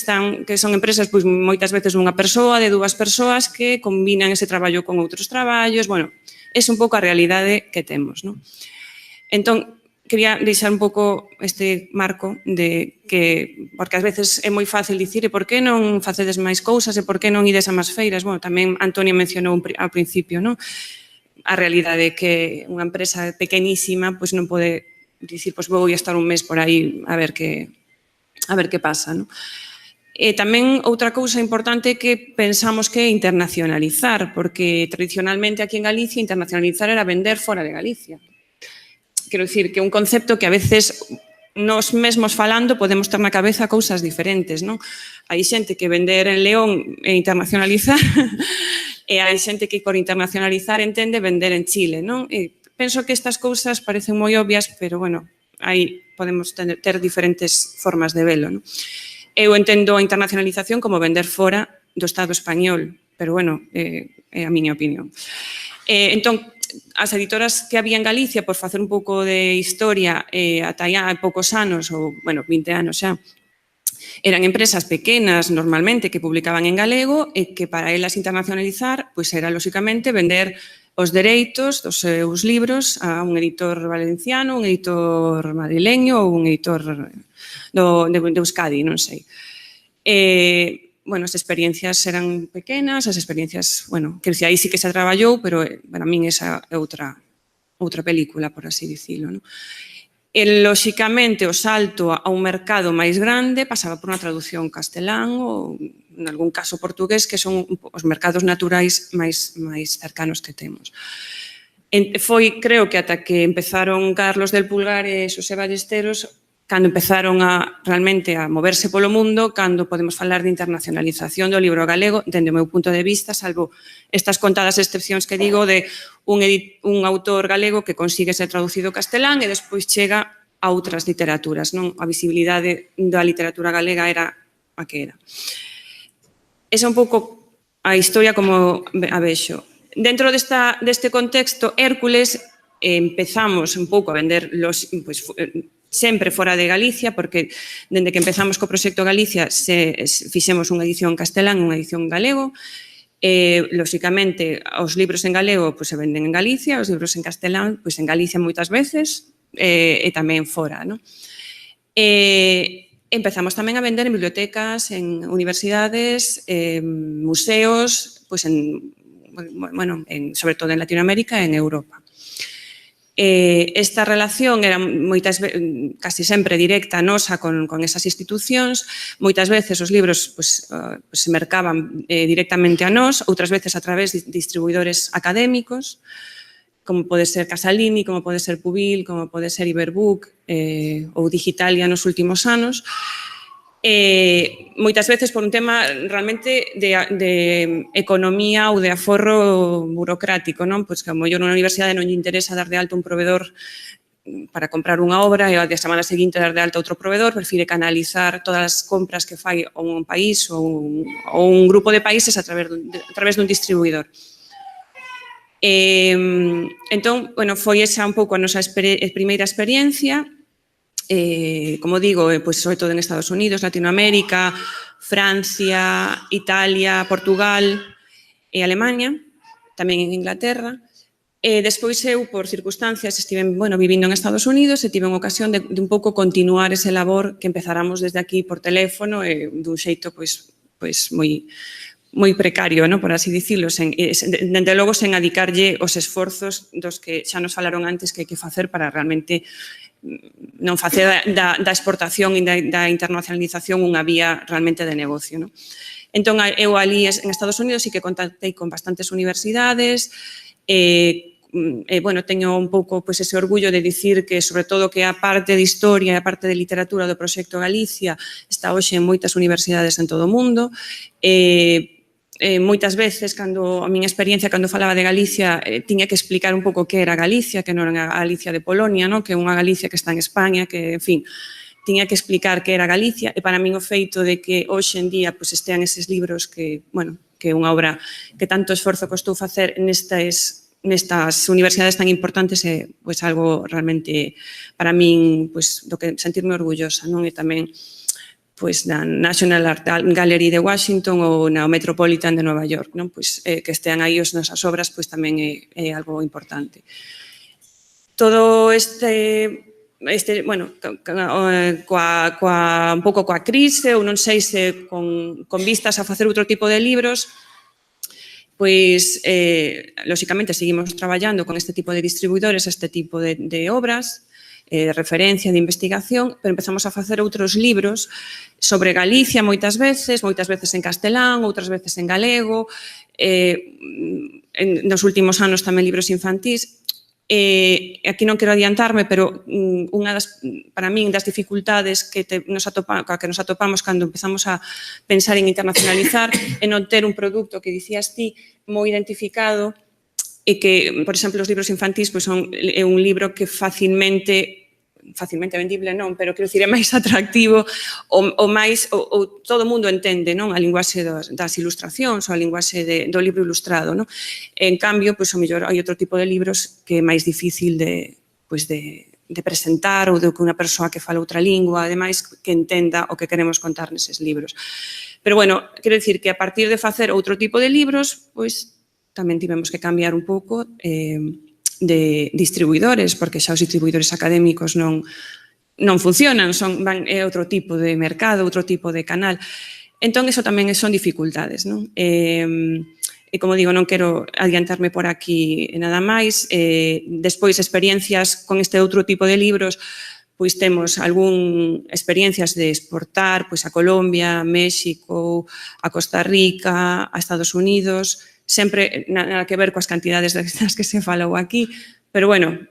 son empresas moitas veces dunha persoa, de dúas persoas, que combinan ese traballo con outros traballos, é un pouco a realidade que temos. Entón, quería deixar un pouco este marco de que, porque ás veces é moi fácil dicir e por que non facedes máis cousas e por que non ides a máis feiras. Tamén Antonio mencionou ao principio, a realidade que unha empresa pequenísima non pode dicir, vou estar un mes por aí a ver que pasa. E tamén outra cousa importante que pensamos que é internacionalizar, porque tradicionalmente aquí en Galicia internacionalizar era vender fora de Galicia. Quero dicir que é un concepto que a veces nos mesmos falando podemos ter na cabeza cousas diferentes. Hai xente que vender en León e internacionalizar e hai xente que por internacionalizar entende vender en Chile. Penso que estas cousas parecen moi obvias, pero aí podemos ter diferentes formas de velo. Eu entendo a internacionalización como vender fora do Estado español, pero é a miña opinión. Entón, as editoras que había en Galicia, por facer un pouco de historia, ata hai poucos anos, ou 20 anos xa, eran empresas pequenas normalmente que publicaban en galego e que para elas internacionalizar era lóxicamente vender os dereitos dos seus libros a un editor valenciano, un editor madrileño ou un editor de Euskadi, non sei. As experiencias eran pequenas, as experiencias, quero dicir, aí sí que se traballou, pero para min esa é outra película, por así dicilo. E, lóxicamente, o salto a un mercado máis grande pasaba por unha traducción castelán ou, en algún caso, portugués, que son os mercados naturais máis cercanos que temos. Foi, creo que ata que empezaron Carlos del Pulgar e Xosé Ballesteros, cando empezaron realmente a moverse polo mundo, cando podemos falar de internacionalización do libro galego, dende o meu punto de vista, salvo estas contadas excepcións que digo de un autor galego que consigue ser traducido ao castelán e despois chega a outras literaturas, non? A visibilidade da literatura galega era a que era. Esa é un pouco a historia como a vexo. Dentro deste contexto, Hércules, empezamos un pouco a vender sempre fora de Galicia, porque dende que empezamos co proxecto Galicia fixemos unha edición en castelán e unha edición en galego. Lóxicamente, os libros en galego se venden en Galicia, os libros en castelán en Galicia moitas veces e tamén fora. Empezamos tamén a vender en bibliotecas, en universidades, museos, sobre todo en Latinoamérica e en Europa. Esta relación era casi sempre directa nosa con esas institucións. Moitas veces os libros se mercaban directamente a nós, outras veces a través de distribuidores académicos, como pode ser Casalini, como pode ser Pubil, como pode ser Iberbook ou Digitalia nos últimos anos. Moitas veces por un tema realmente de economía ou de aforro burocrático, non? Pois que a mellor unha universidade non lle interesa dar de alta un provedor para comprar unha obra e a semana seguinte dar de alta outro provedor, prefire canalizar todas as compras que fai un país ou un grupo de países a través dun distribuidor. Entón, foi esa un pouco a nosa primeira experiencia. Como digo, sobre todo en Estados Unidos, Latinoamérica, Francia, Italia, Portugal e Alemania, tamén en Inglaterra. Despois eu, por circunstancias, estive vivindo en Estados Unidos e tive unha ocasión de un pouco continuar ese labor que empezáramos desde aquí por teléfono dun xeito moi precario, por así dicilo, dende logo sen adicarlle os esforzos dos que xa nos falaron antes que hai que facer para realmente non facer da exportación e da internacionalización unha vía realmente de negocio. Entón, eu ali en Estados Unidos sí que contactei con bastantes universidades teño un pouco ese orgullo de dicir que, sobre todo, que a parte de historia e a parte de literatura do proxecto Galicia está hoxe en moitas universidades en todo o mundo. Moitas veces, a miña experiencia cando falaba de Galicia, tiña que explicar un pouco que era Galicia, que non era a Galicia de Polonia, que é unha Galicia que está en España, que, en fin, tiña que explicar que era Galicia, e para min o feito de que hoxe en día estean eses libros que é unha obra que tanto esforzo costou facer nestas universidades tan importantes é algo realmente, para min, do que sentirme orgullosa, e tamén da National Art Gallery de Washington ou na Metropolitan de Nova York, que estean aí as nosas obras tamén é algo importante. Todo un pouco coa crise, ou non sei se con vistas a facer outro tipo de libros, lóxicamente seguimos traballando con este tipo de distribuidores, este tipo de obras, de referencia, de investigación, pero empezamos a facer outros libros sobre Galicia moitas veces en castelán, outras veces en galego, nos últimos anos tamén libros infantís. Aquí non quero adiantarme, pero unha para min das dificultades que nos atopamos cando empezamos a pensar en internacionalizar é non ter un produto que dicías ti moi identificado e que, por exemplo, os libros infantís é un libro que facilmente vendible non, pero quero dicir é máis atractivo ou todo o mundo entende a linguaxe das ilustracións ou a linguaxe do libro ilustrado. En cambio, o mellor hai outro tipo de libros que é máis difícil de presentar ou de que unha persoa que fala outra lingua, ademais, que entenda o que queremos contar neses libros. Pero, quero dicir que a partir de facer outro tipo de libros, tamén tivemos que cambiar un pouco de distribuidores, porque xa os distribuidores académicos non funcionan, é outro tipo de mercado, outro tipo de canal. Entón, eso tamén son dificultades. E, como digo, non quero adiantarme por aquí nada máis. Despois, experiencias con este outro tipo de libros, temos experiencias de exportar a Colombia, a México, a Costa Rica, a Estados Unidos, sempre nada que ver coas cantidades das que se falou aquí, Pero, bueno,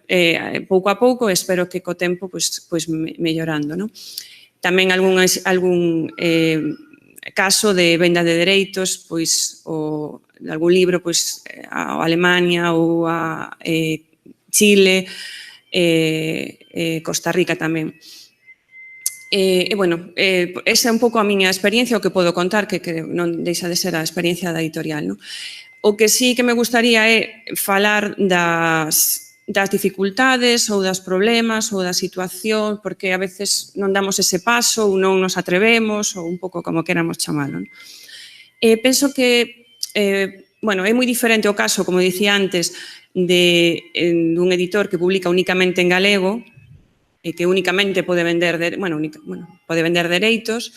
pouco a pouco, espero que co tempo pois mellorando, non? Tamén algún caso de venda de dereitos, pois, o de algún libro, pois, a Alemania ou a Chile, Costa Rica tamén. Bueno, esa é un pouco a miña experiencia, o que podo contar, que non deixa de ser a experiencia da editorial, non? O que sí que me gustaría é falar das dificultades ou das problemas ou da situación, porque a veces non damos ese paso ou non nos atrevemos ou un pouco como queramos chamalo. Penso que, bueno, é moi diferente o caso, como dicía antes, dun editor que publica únicamente en galego e que únicamente pode vender, pode vender dereitos,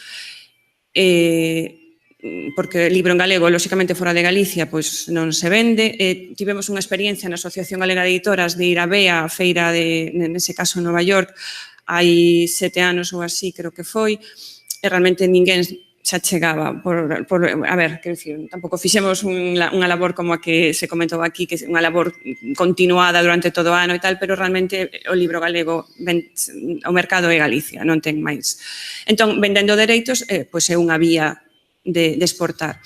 porque o libro en galego, lóxicamente, fora de Galicia, pois non se vende. Tivemos unha experiencia na Asociación Galega de Editoras de ir a BEA, a feira nese caso en Nova York, hai 7 anos ou así, creo que foi, e realmente ninguén xa chegaba. A ver, quero dicir, tampouco fixemos unha labor como a que se comentou aquí, que é unha labor continuada durante todo o ano e tal, pero realmente o libro galego, o mercado é Galicia, non ten máis. Entón, vendendo dereitos, pois é unha vía de exportar.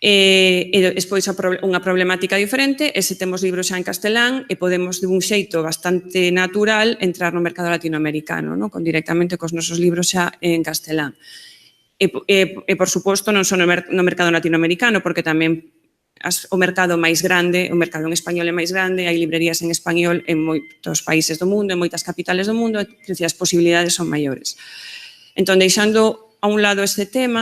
E despois unha problemática diferente é se temos libros xa en castelán e podemos, de un xeito bastante natural, entrar no mercado latinoamericano, directamente cos nosos libros xa en castelán. E, por suposto, non son no mercado latinoamericano, porque tamén o mercado máis grande, o mercado en español é máis grande, hai librerías en español en moitos países do mundo, en moitas capitales do mundo, e as posibilidades son maiores. Entón, deixando a un lado este tema,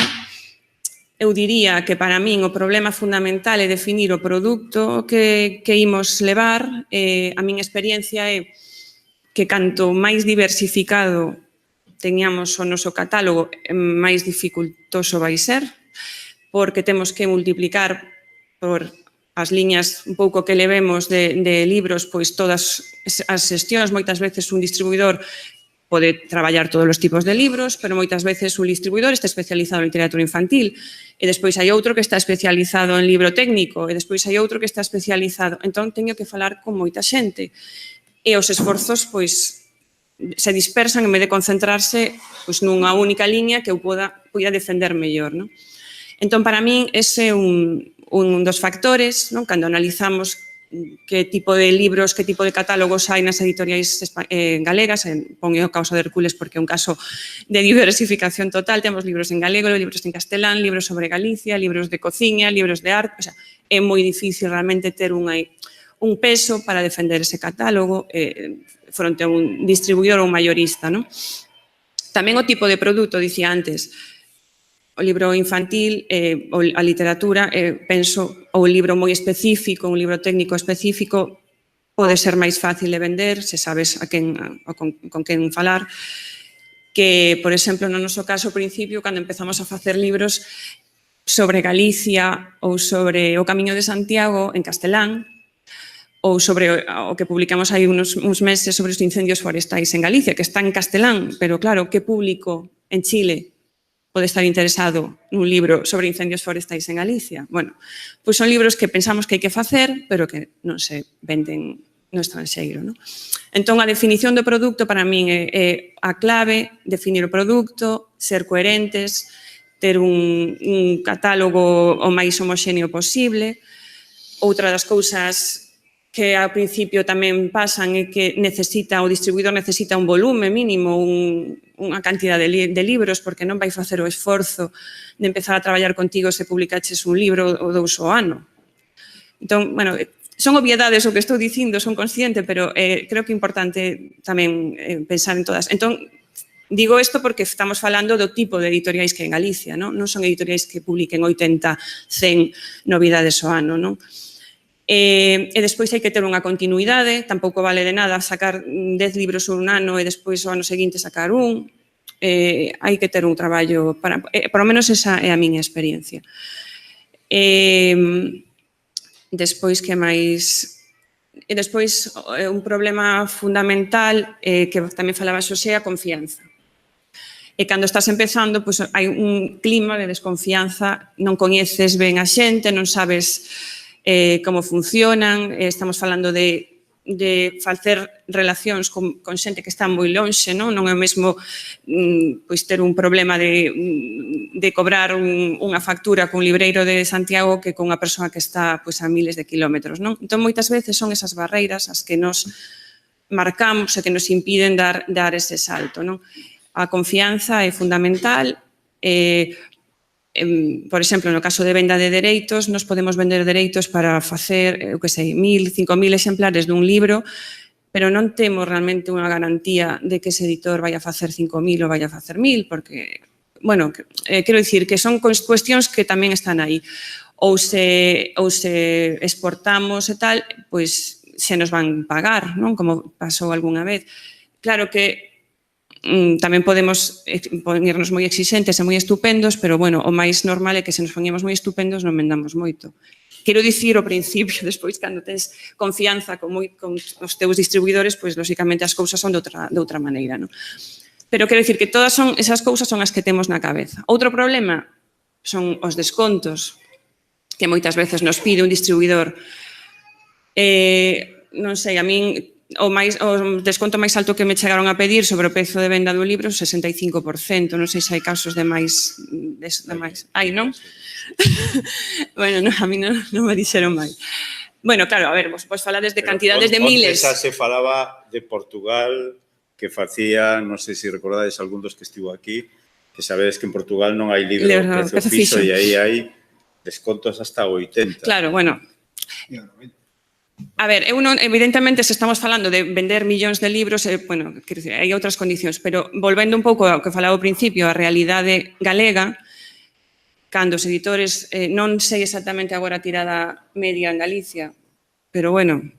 eu diría que para min o problema fundamental é definir o produto que imos levar. A miña experiencia é que canto máis diversificado teñamos o noso catálogo, máis dificultoso vai ser, porque temos que multiplicar por as liñas un pouco que levemos de libros, pois todas as xestións. Moitas veces un distribuidor pode traballar todos os tipos de libros, pero moitas veces un distribuidor está especializado en literatura infantil e despois hai outro que está especializado en libro técnico e despois hai outro que está especializado. Entón, teño que falar con moita xente e os esforzos, pois, se dispersan en vez de concentrarse pois, nunha única liña que eu poida defender mellor, non? Entón, para min, ese é un dos factores, non? Cando analizamos que tipo de libros, que tipo de catálogos hai nas editoriais galegas, pongo o caso de Hercules porque é un caso de diversificación total. Temos libros en galego, libros en castelán, libros sobre Galicia, libros de cociña, libros de arte. O sea, é moi difícil realmente ter un peso para defender ese catálogo fronte a un distribuidor ou un mayorista, non? Tamén o tipo de produto, dicía antes, o libro infantil, a literatura, penso, ou un libro moi específico, un libro técnico específico, pode ser máis fácil de vender, se sabes con quen falar, que, por exemplo, no noso caso, ao principio, cando empezamos a facer libros sobre Galicia ou sobre o Camiño de Santiago en castelán, ou sobre o que publicamos hai uns meses sobre os incendios forestais en Galicia, que está en castelán, pero claro, que público en Chile pode estar interesado nun libro sobre incendios forestais en Galicia? Bueno, pois son libros que pensamos que hai que facer, pero que non se venden no estranxeiro, non? Entón, a definición do produto para min é a clave, definir o produto, ser coherentes, ter un catálogo o máis homoxéneo posible. Outra das cousas que ao principio tamén pasan é que o distribuidor necesita un volume mínimo, unha cantidad de libros, porque non vai facer o esforzo de empezar a traballar contigo se publicaches un libro ou 2 ao ano. Entón, bueno, son obviedades o que estou dicindo, son consciente, pero creo que é importante tamén pensar en todas. Entón, digo isto porque estamos falando do tipo de editoriais que en Galicia, non son editoriais que publiquen 80, 100 novidades ao ano, non? E despois hai que ter unha continuidade, tampouco vale de nada sacar 10 libros un ano e despois o ano seguinte sacar un. Hai que ter un traballo, por lo menos esa é a miña experiencia. Despois, que máis? Despois, un problema fundamental que tamén falaba Xosé, a confianza. E cando estás empezando, hai un clima de desconfianza, non coñeces ben a xente, non sabes como funcionan, estamos falando de de facer relacións con xente que está moi lonxe, non é o mesmo pois ter un problema de cobrar unha factura cun libreiro de Santiago que con unha persoa que está pois a miles de kilómetros, non? Entón, moitas veces son esas barreiras as que nos marcamos e que nos impiden dar ese salto, non? A confianza é fundamental. Por exemplo, no caso de venda de dereitos, nos podemos vender dereitos para facer, 1.000, 5.000 exemplares dun libro, pero non temos realmente unha garantía de que ese editor vai a facer 5.000 ou vai a facer 1.000, porque, bueno, quero dicir que son cuestións que tamén están aí. Ou se exportamos e tal, pois se nos van pagar, non? Como pasou algunha vez. Claro que tamén podemos poñernos moi exixentes e moi estupendos, pero, bueno, o máis normal é que se nos poñemos moi estupendos non vendamos moito. Quero dicir ao principio, despois, cando tens confianza con os teus distribuidores, pois, lóxicamente, as cousas son de outra maneira, non? Pero quero dicir que todas esas cousas son as que temos na cabeza. Outro problema son os descontos que moitas veces nos pide un distribuidor. Non sei, a min o desconto máis alto que me chegaron a pedir sobre o prezo de venda do libro, 65%. Non sei se hai casos de máis. Hai, non? Bueno, a mí non me dixeron máis. Bueno, claro, a ver, vos falades de cantidades de miles. Xa se falaba de Portugal, que facía, non sei se recordades algún dos que estivo aquí, que sabedes que en Portugal non hai libro prezo fixo e aí hai descontos hasta 80. Claro, bueno. A ver, evidentemente, se estamos falando de vender millóns de libros, bueno, quero dicir, hai outras condicións, pero volvendo un pouco ao que falaba ao principio, a realidade galega, cando os editores, non sei exactamente agora a tirada media en Galicia, pero, bueno,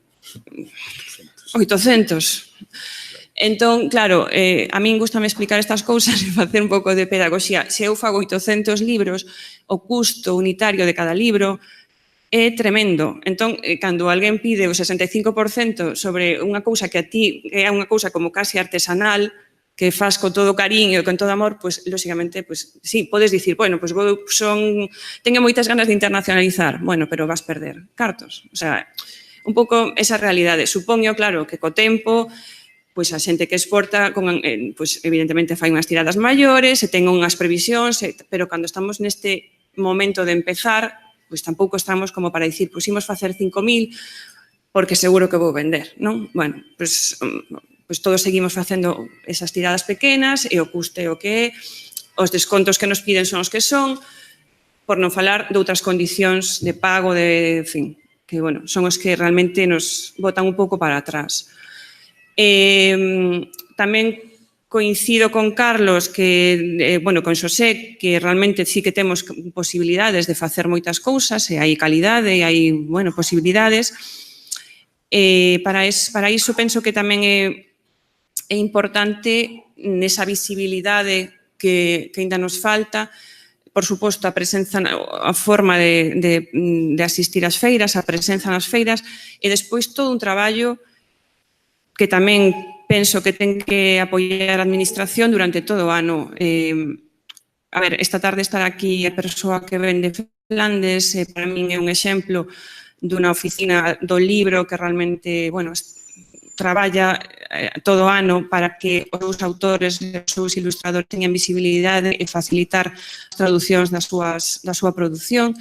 800. Entón, claro, a min gustame explicar estas cousas e facer un pouco de pedagogía. Se eu fago 800 libros, o custo unitario de cada libro é tremendo. Entón, cando alguén pide o 65% sobre unha cousa que a ti é unha cousa como casi artesanal, que faz con todo cariño e con todo amor, pois, lóxicamente, pois, sí, podes dicir, bueno, pois teño moitas ganas de internacionalizar, bueno, pero vas perder cartos. O sea, un pouco esa realidade. Supoño, claro, que co tempo, pois a xente que exporta, pois, evidentemente, fai unhas tiradas maiores, e ten unhas previsións, pero cando estamos neste momento de empezar, pois tampouco estamos como para dicir, pois imos facer 5.000 porque seguro que vou vender, non? Bueno, pois todos seguimos facendo esas tiradas pequenas e o custe o que é, os descontos que nos piden son os que son, por non falar de outras condicións de pago, en fin, que, bueno, son os que realmente nos botan un pouco para atrás. Tamén coincido con Carlos, bueno, con Xosé, que realmente sí que temos posibilidades de facer moitas cousas, e hai calidade, e hai, bueno, posibilidades. Para iso penso que tamén é importante nesa visibilidade que ainda nos falta, por suposto, a presenza, a forma de asistir ás feiras, a presenza nas feiras, e despois todo un traballo que tamén penso que ten que apoiar a administración durante todo o ano. A ver, esta tarde estará aquí a persoa que vende Flandes, para min é un exemplo dunha oficina do libro que realmente, bueno, traballa todo o ano para que os seus autores e os seus ilustradores teñan visibilidade e facilitar as traduccións da súa produción.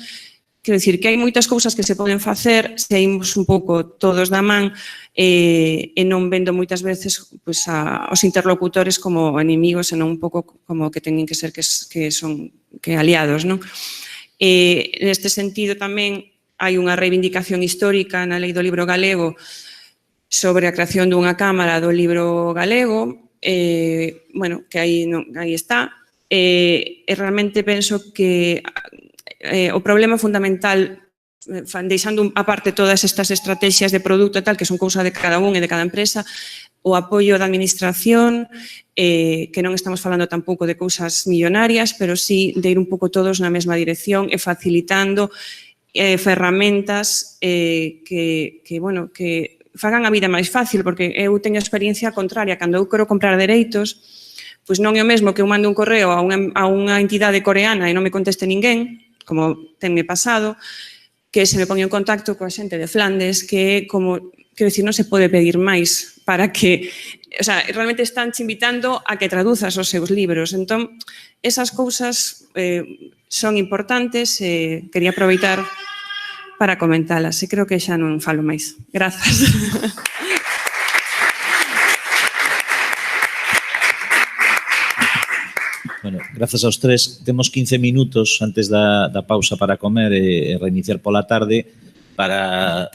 Quero dicir que hai moitas cousas que se poden facer se imos un pouco todos da man e non vendo moitas veces aos interlocutores como enemigos, senón un pouco como que teñen que ser que aliados, non? Neste sentido tamén hai unha reivindicación histórica na Lei do Libro Galego sobre a creación dunha Cámara do Libro Galego, bueno, que aí está, e realmente penso que o problema fundamental, deixando aparte todas estas estrategias de produto e tal, que son cousa de cada un e de cada empresa, o apoio da administración, que non estamos falando tampouco de cousas millonarias, pero sí de ir un pouco todos na mesma dirección e facilitando ferramentas que fagan a vida máis fácil, porque eu teño experiencia contraria. Cando eu quero comprar dereitos, pois non é o mesmo que eu mande un correo a unha entidade coreana e non me conteste ninguén, como tenme pasado, que se me poño en contacto coa xente de Flandes, que é como quero dicir, non se pode pedir máis para que, o sea, realmente están te invitando a que traduzas os seus libros. Entón, esas cousas son importantes e quería aproveitar para comentalas. E creo que xa non falo máis. Grazas. Bueno, grazas aos tres. Temos 15 minutos antes da pausa para comer e reiniciar pola tarde para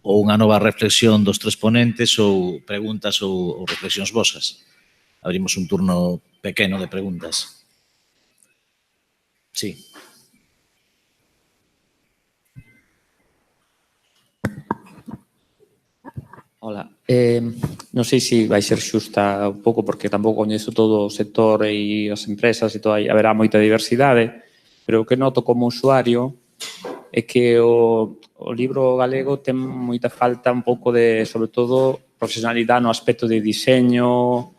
ou unha nova reflexión dos tres ponentes ou preguntas ou reflexións vosas. Abrimos un turno pequeno de preguntas. Sí. Hola, non sei se vai ser xusta un pouco porque tampouco coñezo todo o sector e as empresas e todo, haberá moita diversidade, pero o que noto como usuario é que o libro galego ten moita falta un pouco de, sobre todo, profesionalidade no aspecto de diseño.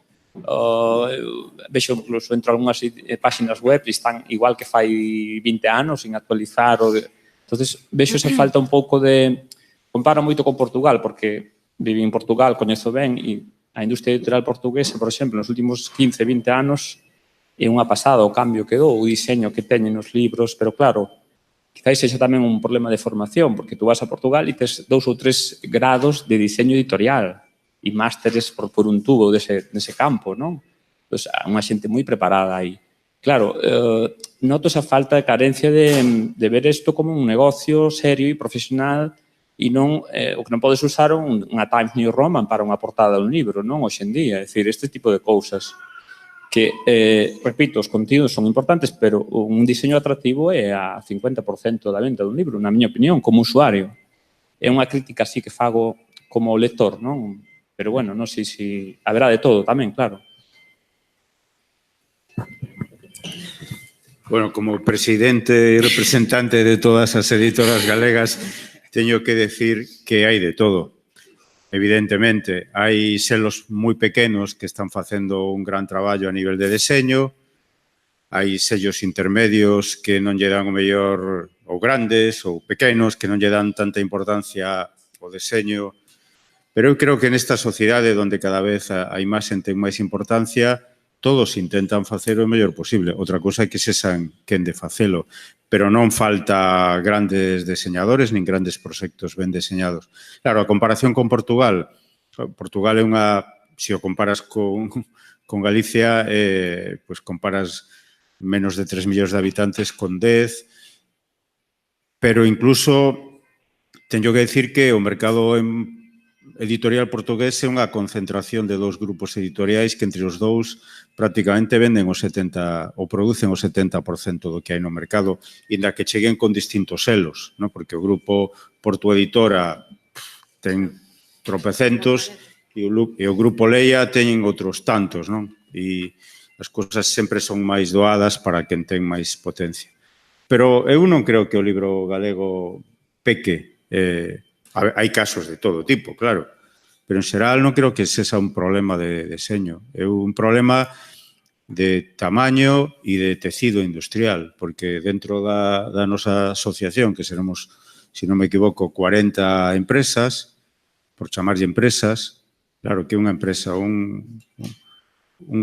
Vexo incluso entro algunhas páxinas web e están igual que fai 20 anos sin actualizar. Entonces, vexo esa falta un pouco de... Comparo moito con Portugal porque viví en Portugal, coñezo ben, e a industria editorial portuguesa, por exemplo, nos últimos 15, 20 anos, é unha pasada o cambio que dou, o diseño que teñen os libros, pero claro, quizás sexa tamén un problema de formación, porque tú vas a Portugal e tes 2 ou 3 grados de diseño editorial e másteres por un tubo dese campo, non? Pois unha xente moi preparada aí. Claro, noto esa falta de carencia de ver isto como un negocio serio e profesional e non, o que non podes usar unha Times New Roman para unha portada dun libro, non? Hoxe en día, é dicir, este tipo de cousas que, repito, os contidos son importantes, pero un diseño atractivo é a 50% da venta dun libro, na miña opinión, como usuario. É unha crítica así que fago como lector, non? Pero, bueno, non sei se haberá de todo tamén, claro. Bueno, como presidente e representante de todas as editoras galegas, teño que decir que hai de todo. Evidentemente, hai selos moi pequenos que están facendo un gran traballo a nivel de deseño, hai sellos intermedios que non lle dan o mellor, ou grandes, ou pequenos, que non lle dan tanta importancia ao deseño, pero eu creo que nesta sociedade onde cada vez a imaxe ten máis importancia, todos intentan facer o mellor posible. Outra cousa é que sexan quen de facelo, pero non falta grandes deseñadores nin grandes proxectos ben deseñados. Claro, a comparación con Portugal, Portugal é unha, se o comparas con Galicia, pois comparas menos de 3 millóns de habitantes con 10, pero incluso teño que decir que o mercado editorial portugués é unha concentración de 2 grupos editoriais que entre os dous prácticamente venden o 70% ou producen o 70% do que hai no mercado, inda que cheguen con distintos selos, non? Porque o grupo Porto Editora ten tropecentos e o grupo Leia teñen outros tantos, non? E as cousas sempre son máis doadas para quen ten máis potencia. Pero eu non creo que o libro galego peque. Hai casos de todo tipo, claro, pero en xeral non creo que sexa un problema de deseño, é un problema de tamaño e de tecido industrial, porque dentro da nosa asociación, que seremos, se non me equivoco, 40 empresas, por chamarlle empresas, claro que unha empresa, un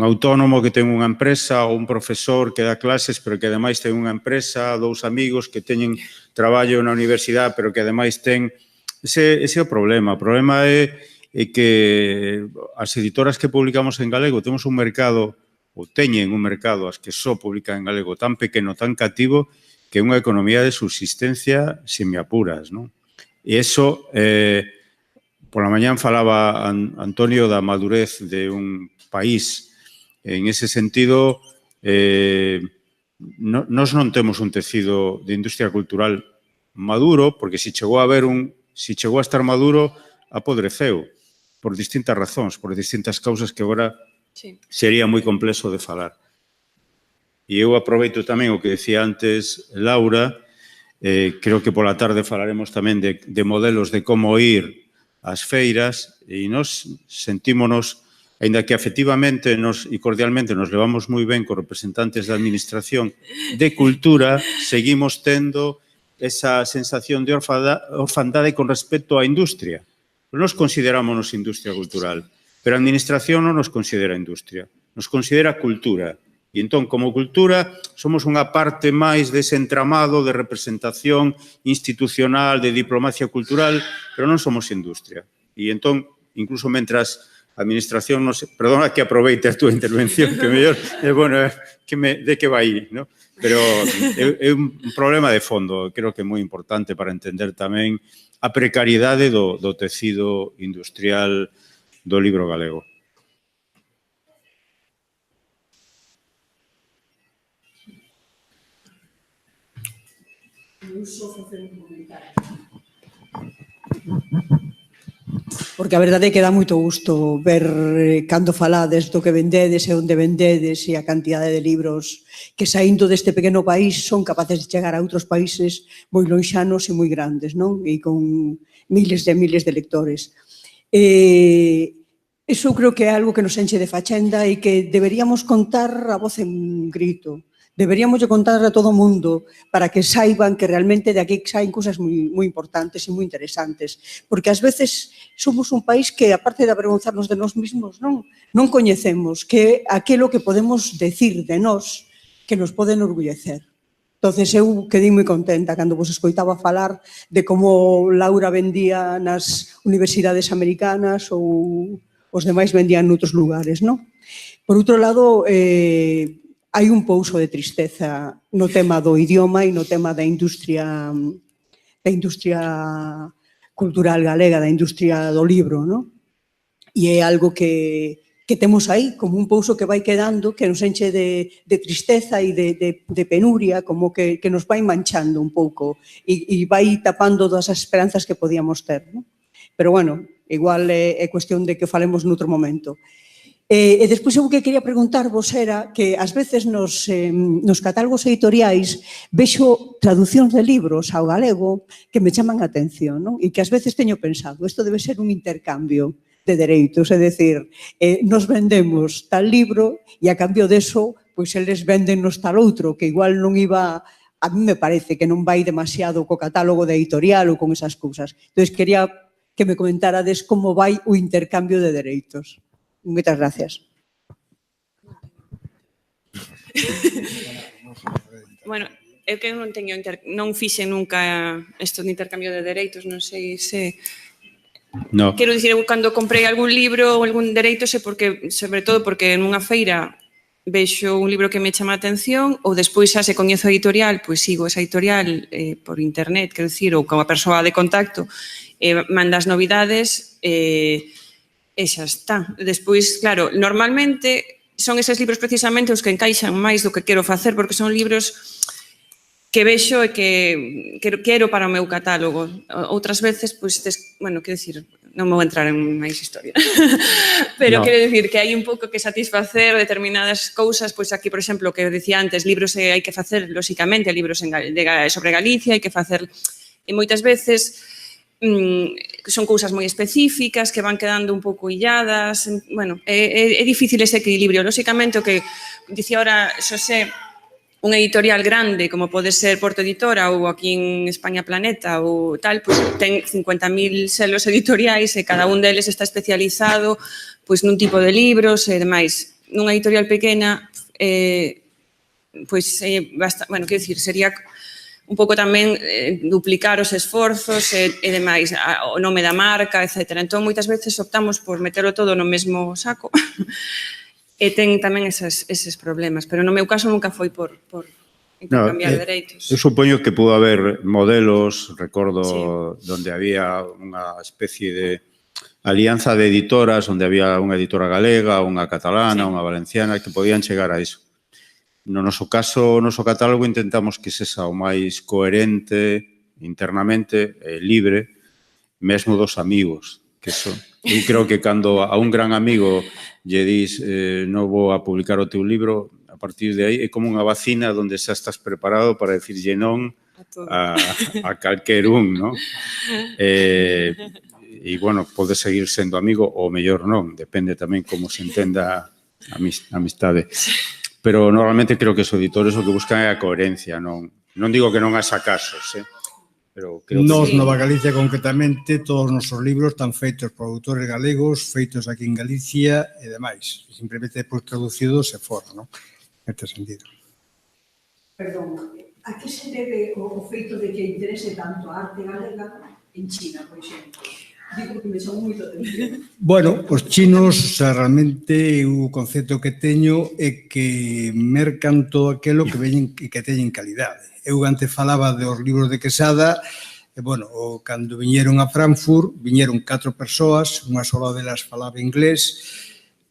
autónomo que ten unha empresa ou un profesor que dá clases, pero que ademais ten unha empresa, 2 amigos que teñen traballo na universidade, pero que ademais ten... Ese é o problema. O problema é que as editoras que publicamos en galego temos un mercado, ou teñen un mercado, as que só publican en galego, tan pequeno, tan cativo, que é unha economía de subsistencia sen me apuras, non? E iso, pola mañán falaba Antonio da madurez de un país. En ese sentido, nós non temos un tecido de industria cultural maduro, porque se chegou a estar maduro, apodreceu, por distintas razóns, por distintas causas que agora sería moi complexo de falar. E eu aproveito tamén o que decía antes Laura, creo que pola tarde falaremos tamén de modelos de como ir ás feiras, e nós sentímonos, aínda que afectivamente e cordialmente nos levamos moi ben con representantes da Administración de Cultura, seguimos tendo esa sensación de orfandade con respecto á industria. Nos considerámonos industria cultural, pero a administración non nos considera industria, nos considera cultura. E entón, como cultura, somos unha parte máis dese entramado de representación institucional, de diplomacia cultural, pero non somos industria. E entón, incluso mentras a administración, perdona que aproveite a túa intervención, que mellor, bueno, de que vai, non? Pero é un problema de fondo, creo que é moi importante para entender tamén a precariedade do tecido industrial do libro galego. Porque a verdade é que dá moito gusto ver cando falades do que vendedes e onde vendedes e a cantidade de libros que saindo deste pequeno país son capaces de chegar a outros países moi lonxanos e moi grandes, non? E con miles de lectores. Iso creo que é algo que nos enche de fachenda e que deberíamos contar a voz en grito. Deberíamos contar a todo o mundo para que saiban que realmente de aquí saen cousas moi importantes e moi interesantes. Porque ás veces somos un país que, aparte de avergonzarnos de nós mesmos, non coñecemos que aquilo que podemos decir de nós que nos pode enorgullecer. Entonces, eu quedei moi contenta cando vos escoitaba falar de como Laura vendía nas universidades americanas ou os demais vendían noutros lugares, non? Por outro lado, hai un pouso de tristeza no tema do idioma e no tema da industria cultural galega, da industria do libro, non? E é algo que temos aí, como un pouso que vai quedando, que nos enche de tristeza e de penuria, como que nos vai manchando un pouco e vai tapando todas as esperanzas que podíamos ter, non? Pero, bueno, igual é cuestión de que falemos noutro momento. E despois o que quería preguntarvos era que ás veces nos catálogos editoriais vexo traducións de libros ao galego que me chaman a atención, non? E que ás veces teño pensado, isto debe ser un intercambio de dereitos, é dicir, nos vendemos tal libro e a cambio deso, pois eles vendennos tal outro, que igual non iba, a mí me parece que non vai demasiado co catálogo de editorial ou con esas cousas. Entón, quería que me comentárades como vai o intercambio de dereitos. Moitas gracias. Bueno, eu que non fixen nunca isto de intercambio de dereitos, non sei se... No. Quero dicir, eu cando comprei algún libro ou algún dereito, sobre todo porque nunha feira vexo un libro que me chama a atención ou despois xa se coñezo a editorial, pois sigo esa editorial por internet, quero dicir, ou como a persoa de contacto, manda as novidades e xa está. Despois, claro, normalmente son eses libros precisamente os que encaixan máis do que quero facer, porque son libros que vexo e que quero para o meu catálogo. Outras veces, pois, bueno, quero dicir, non vou entrar en máis historia, pero quero dicir que hai un pouco que satisfacer determinadas cousas, pois aquí, por exemplo, que eu dicía antes, libros hai que facer, lóxicamente, libros sobre Galicia, hai que facer, e moitas veces son cousas moi específicas que van quedando un pouco illadas. Bueno, é difícil ese equilibrio. Lóxicamente, o que dicía ahora Xosé, unha editorial grande, como pode ser Porto Editora ou aquí en España Planeta ou tal, pois ten 50.000 selos editoriais e cada un deles está especializado pois nun tipo de libros e demais. Nunha editorial pequena, pois, bueno, quero dicir, sería un pouco tamén duplicar os esforzos e demais, o nome da marca, etc. Entón, moitas veces optamos por meterlo todo no mesmo saco e ten tamén eses problemas. Pero no meu caso nunca foi por intercambiar dereitos. Eu supoño que pudo haber modelos, recordo, onde había unha especie de alianza de editoras, onde había unha editora galega, unha catalana, unha valenciana, que podían chegar a iso. No noso caso, o noso catálogo intentamos que sexa o máis coherente internamente, libre, mesmo dos amigos que son. Eu creo que cando a un gran amigo lle dis non vou a publicar o teu libro, a partir de aí é como unha vacina onde xa estás preparado para decirlle non a calquer un, non? E, bueno, pode seguir sendo amigo ou mellor non, depende tamén como se entenda a amistade. Pero normalmente creo que os editores o que buscan é a coherencia, non digo que non haxa casos, pero creo Nos, que... Nova Galicia, concretamente, todos os nosos libros están feitos por autores galegos, feitos aquí en Galicia e demais. Simplemente depois traducidos e fora, non? Neste sentido. Perdón, a que se debe o feito de que interese tanto a arte galega en China, por exemplo? Digo que me chamou moito a atención. Bueno, os chinos, realmente o concepto que teño é que mercan todo aquilo que veñen e que teñen calidade. Eu antes falaba dos libros de Quesada, e, bueno, cando viñeron a Frankfurt, viñeron 4 persoas, unha sola delas falaba inglés,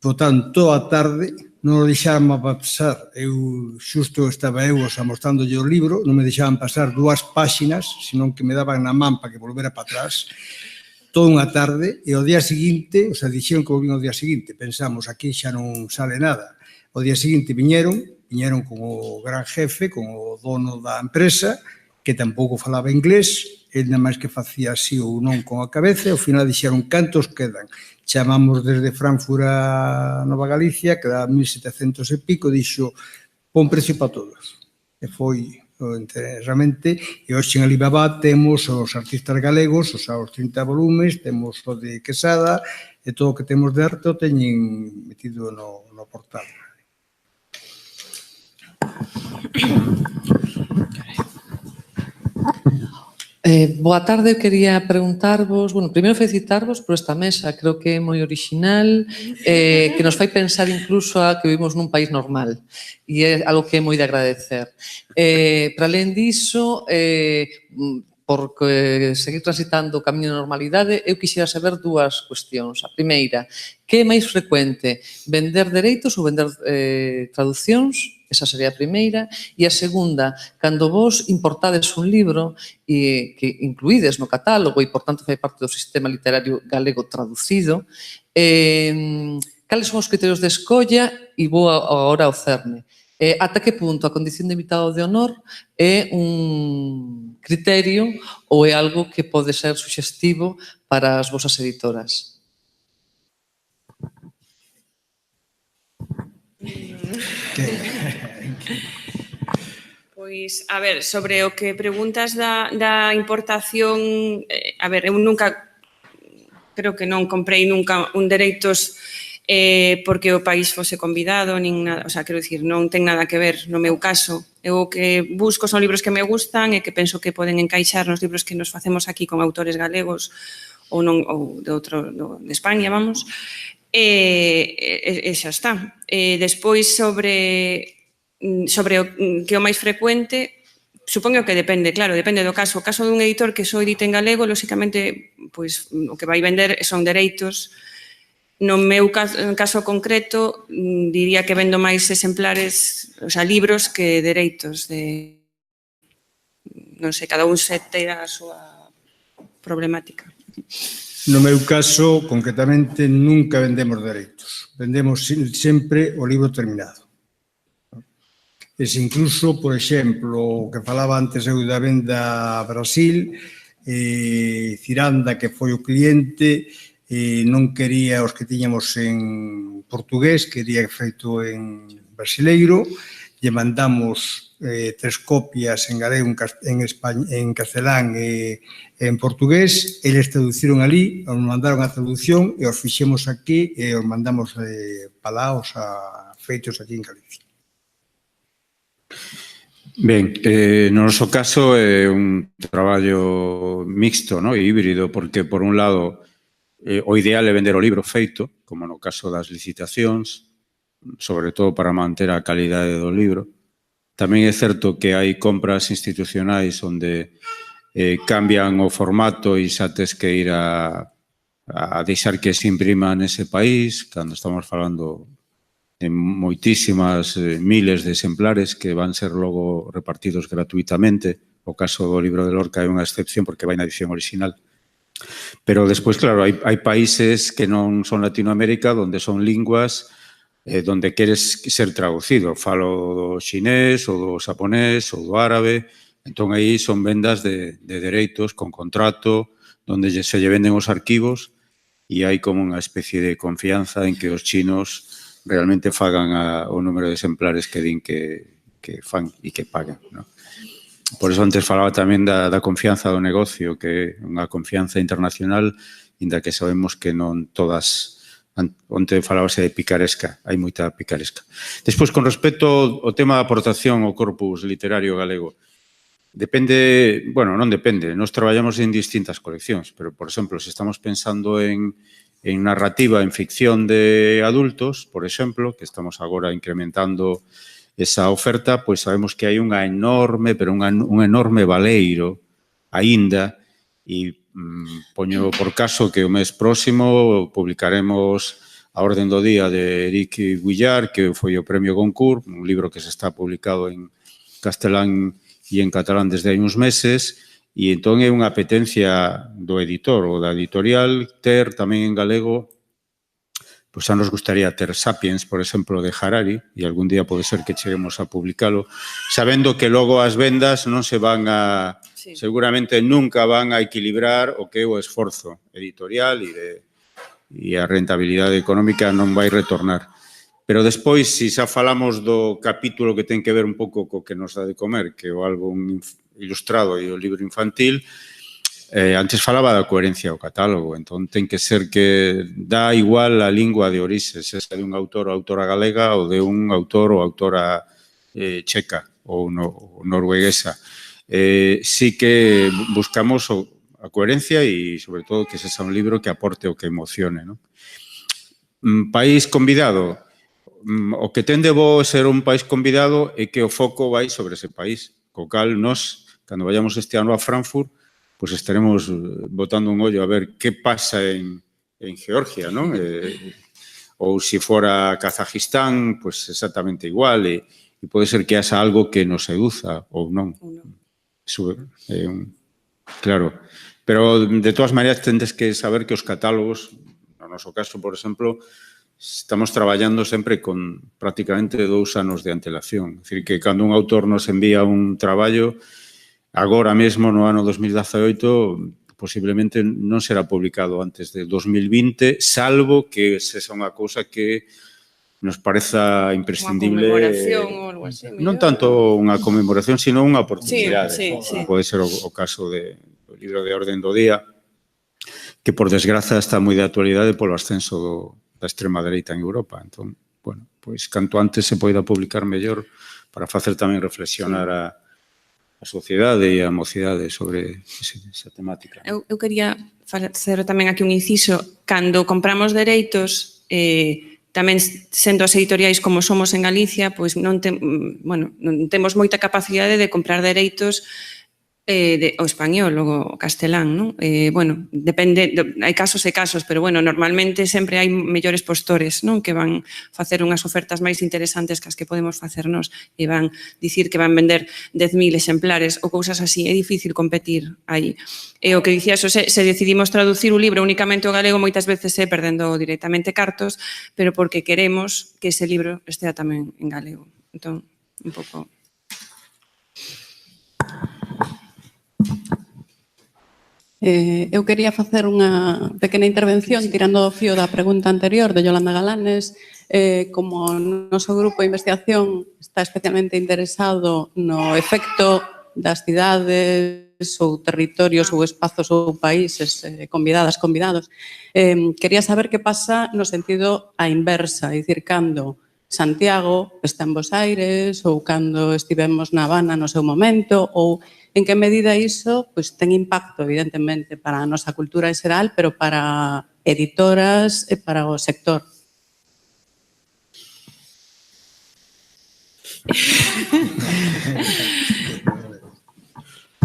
por tanto, a tarde non o deixaban pasar. Eu, xusto estaba eu mostrándolle o libro, non me deixaban pasar 2 páxinas, senón que me daban na man para que volvera para atrás, toda unha tarde, e ao día seguinte, dixeron que volvían ao día seguinte, pensamos, aquí xa non sale nada. Ao día seguinte viñeron con o gran jefe, con o dono da empresa, que tampouco falaba inglés, ele nada máis que facía así ou non con a cabeza, e ao final dixeron, cantos quedan? Chamamos desde Frankfurt a Nova Galicia, que dá 1.700 e pico, dixo, pon precio para todos. E foi realmente, e hoxe en Alibaba temos os artistas galegos, os 30 volumes, temos o de Quesada, e todo o que temos de arte o teñen metido no portal. Boa tarde, eu quería preguntarvos, bueno, primeiro felicitarvos por esta mesa, creo que é moi original, que nos fai pensar incluso a que vivimos nun país normal, e é algo que é moi de agradecer. Para alén diso, por seguir transitando o camiño de normalidade, eu quixera saber 2 cuestións. A primeira, que é máis frecuente, vender dereitos ou vender traducións? Esa sería a primeira. E a segunda, cando vos importades un libro que incluídes no catálogo e, por tanto, fai parte do sistema literario galego traducido, cales son os criterios de escolla? E vou agora ao cerne. Ata que punto a condición de invitado de honor é un criterio ou é algo que pode ser suxestivo para as vosas editoras? Pois, a ver, sobre o que preguntas da importación, a ver, eu nunca, creo que non comprei nunca un dereitos porque o país fose convidado, nin nada, o sea, quero dicir, non ten nada que ver no meu caso. Eu o que busco son libros que me gustan e que penso que poden encaixar nos libros que nos facemos aquí con autores galegos ou de España, vamos, e xa está. Despois, sobre o que é o máis frecuente, supoño que depende, claro, depende do caso. O caso dun editor que só edita en galego, lóxicamente, pois, o que vai vender son dereitos. No meu caso concreto, diría que vendo máis exemplares, o sea, libros que dereitos de, non sei, cada un se terá a súa problemática. No meu caso, concretamente, nunca vendemos dereitos. Vendemos sempre o libro terminado. Incluso, por exemplo, o que falaba antes eu da venda a Brasil, Ciranda, que foi o cliente, non quería os que tiñamos en portugués, quería feito en brasileiro, lle mandamos 3 copias en galego, en castelán e en portugués, eles traduciron ali, nos mandaron a traducción e os fixemos aquí e os mandamos palaos feitos aquí en Galicia. Ben, no noso caso é un traballo mixto, híbrido, porque por un lado o ideal é vender o libro feito, como no caso das licitacións, sobre todo para manter a calidade do libro. Tamén é certo que hai compras institucionais onde cambian o formato e xa tes que ir a deixar que se imprima nese país, cando estamos falando de moitísimas miles de exemplares que van ser logo repartidos gratuitamente. O caso do libro de Lorca é unha excepción porque vai na edición original. Pero despois, claro, hai países que non son Latinoamérica, onde son linguas donde queres ser traducido. Falo do xinés, ou do xaponés, ou do árabe. Entón, aí son vendas de dereitos con contrato, onde se lle venden os arquivos e hai como unha especie de confianza en que os chinos realmente fagan o número de exemplares que din que fan e que pagan. Por eso antes falaba tamén da confianza do negocio, que é unha confianza internacional, inda que sabemos que non todas, onte falábase de picaresca, hai moita picaresca. Despois, con respecto ao tema da aportación ao corpus literario galego, depende, bueno, non depende, nós traballamos en distintas coleccións, pero, por exemplo, se estamos pensando en narrativa, en ficción de adultos, por exemplo, que estamos agora incrementando esa oferta, pois sabemos que hai unha enorme, pero un enorme baleiro aínda, e poño por caso que o mes próximo publicaremos A Orden do Día de Eric Guillard, que foi o premio Goncourt, un libro que se está publicado en castelán e en catalán desde hai uns meses, e entón é unha apetencia do editor ou da editorial ter tamén en galego. Pois xa nos gustaría ter Sapiens, por exemplo, de Harari, e algún día pode ser que cheguemos a publicalo, sabendo que logo as vendas non se van a, seguramente nunca van a equilibrar o que é o esforzo editorial e a rentabilidade económica non vai retornar. Pero despois, se xa falamos do capítulo que ten que ver un pouco co que nos dá de comer, que é o álbum ilustrado e o libro infantil, antes falaba da coherencia do catálogo, entón ten que ser que dá igual a lingua de orixe, se é de un autor ou autora galega ou de un autor ou autora checa ou norueguesa. Sí que buscamos a coherencia e, sobre todo, que sexa un libro que aporte o que emocione. País convidado. O que ten de bo ser un país convidado é que o foco vai sobre ese país, co cal nós, cando vayamos este ano a Frankfurt, pues estaremos botando un ollo a ver que pasa en Georgia, non? Ou se fora Kazajistán, pues exactamente igual, e pode ser que haxa algo que nos seduza ou non. Claro, pero de todas maneiras tendes que saber que os catálogos, no noso caso, por exemplo, estamos traballando sempre con prácticamente 2 anos de antelación. É dicir, que cando un autor nos envía un traballo, agora mesmo, no ano 2018, posiblemente non será publicado antes de 2020, salvo que sexa unha cousa que nos pareza imprescindible. Unha conmemoración ou algo así. Non tanto unha conmemoración, sino unha oportunidade. Sí. Pode ser o caso do libro de Orden do Día, que, por desgraza, está moi de actualidade polo ascenso da extrema dereita en Europa. Entón, bueno, pois canto antes se poida publicar mellor para facer tamén reflexionar a sociedade e a mocidade sobre esa temática. Eu quería facer tamén aquí un inciso. Cando compramos dereitos, tamén sendo as editoriais como somos en Galicia, pois non temos moita capacidade de comprar dereitos o español ou o castelán, non? Depende, hai casos e casos, pero normalmente sempre hai mellores postores, non? Que van facer unhas ofertas máis interesantes que as que podemos facer nós e van dicir que van vender 10.000 exemplares ou cousas así. É difícil competir aí. E o que dicía, se decidimos traducir un libro únicamente ao galego, moitas veces perdendo directamente cartos, pero porque queremos que ese libro estea tamén en galego. Entón, un pouco... Eu quería facer unha pequena intervención tirando do fío da pregunta anterior de Yolanda Galanes. Como o noso grupo de investigación está especialmente interesado no efecto das cidades ou territorios ou espazos ou países convidados, quería saber que pasa no sentido a inversa, é dicir, cando Santiago está en Bos Aires ou cando estivemos na Habana no seu momento, ou en que medida iso ten impacto, evidentemente, para a nosa cultura en xeral, pero para editoras e para o sector.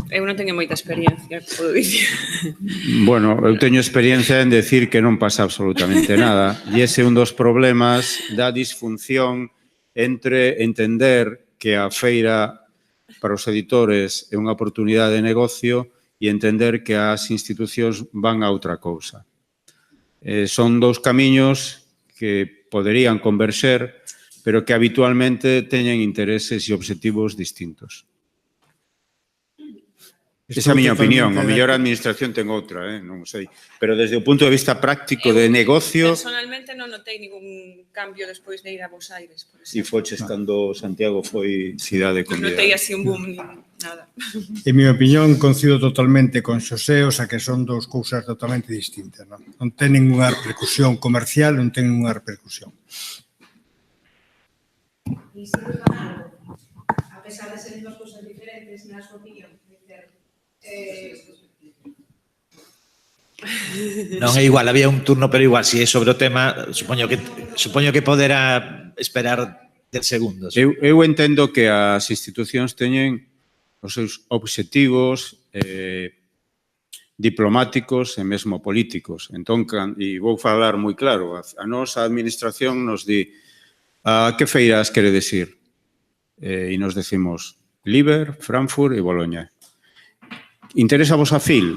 Eu non teño moita experiencia, podo dicir. Bueno, eu teño experiencia en decir que non pasa absolutamente nada, e ese é un dos problemas da disfunción entre entender que a feira para os editores é unha oportunidade de negocio e entender que as institucións van a outra cousa. Son dous camiños que poderían converxer, pero que habitualmente teñen intereses e obxectivos distintos. Esa é a miña opinión. O mellor a administración ten outra, non sei. Pero desde o punto de vista práctico de negocio... Personalmente non notei ningún cambio despois de ir a Bos Aires, por exemplo. E foches cando Santiago foi cidade convidada. Notei así un boom Nada. En miña opinión, coincido totalmente con Xosé, o sea que son dous cousas totalmente distintas. Non ten ninguna repercusión comercial, non ten ninguna repercusión. E se a pesar de ser dos cousas diferentes, na súa opinión, non é igual, había un turno, pero igual, se é sobre o tema, supoño que poderá esperar 10 segundos. Eu entendo que as institucións teñen os seus obxectivos diplomáticos e mesmo políticos. Entón, e vou falar moi claro, a nosa administración nos di a que feiras queredes ir? E nos decimos Liber, Frankfurt e Boloña. Interesa vos a FIL?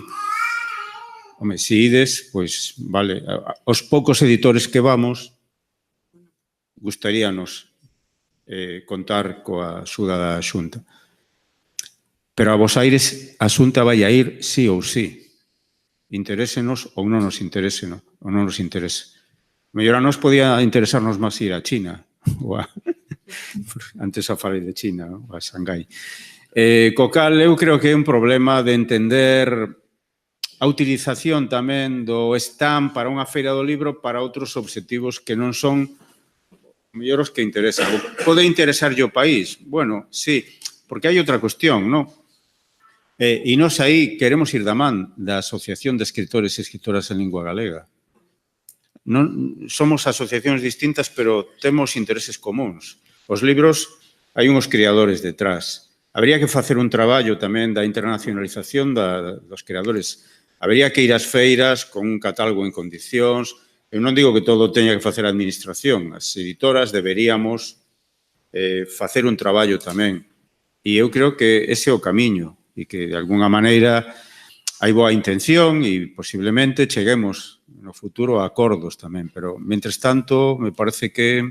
Home, se ides, pois, vale, os poucos editores que vamos, gustaríanos contar coa axuda da Xunta. Pero a vos aires, a Xunta vai a ir sí ou sí. Interésenos ou non nos interese, ou non nos interese. Mellor a nos podía interesarnos máis ir a China, ou a... antes a falei de China, ou a Xangai. Co cal, eu creo que é un problema de entender a utilización tamén do stand para unha feira do libro para outros obxectivos que non son mellor os que interesan. Pode interesarlle o país? Bueno, sí, porque hai outra cuestión, non? E nós aí queremos ir da man da Asociación de Escritores e Escritoras en Lingua Galega. Non, somos asociacións distintas, pero temos intereses comuns. Os libros, hai uns creadores detrás. Habría que facer un traballo tamén da internacionalización dos creadores. Habría que ir ás feiras con un catálogo en condicións. Eu non digo que todo teña que facer a administración. As editoras deberíamos facer un traballo tamén. E eu creo que ese é o camiño e que, de alguna maneira, hai boa intención e posiblemente cheguemos no futuro a acordos tamén. Pero, mentres tanto, me parece que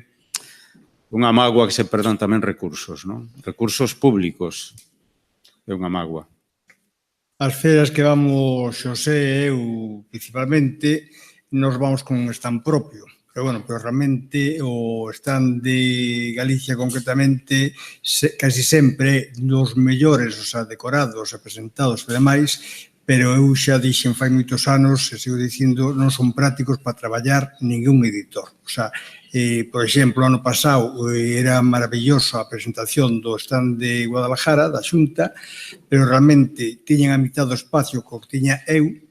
unha mágoa que se perdan tamén recursos, non? Recursos públicos é unha mágoa. As feiras que vamos, Xosé e eu, principalmente, nos vamos con un stand propio. Pero, bueno, pero realmente o stand de Galicia concretamente casi sempre dos mellores, o sea, decorados e presentados e demais, pero eu xa dixen fai moitos anos, e sigo dicindo, non son prácticos para traballar ningún editor. O sea, por exemplo, ano pasado era maravilloso a presentación do stand de Guadalajara, da Xunta, pero realmente tiñen a mitad do espacio que tiña eu,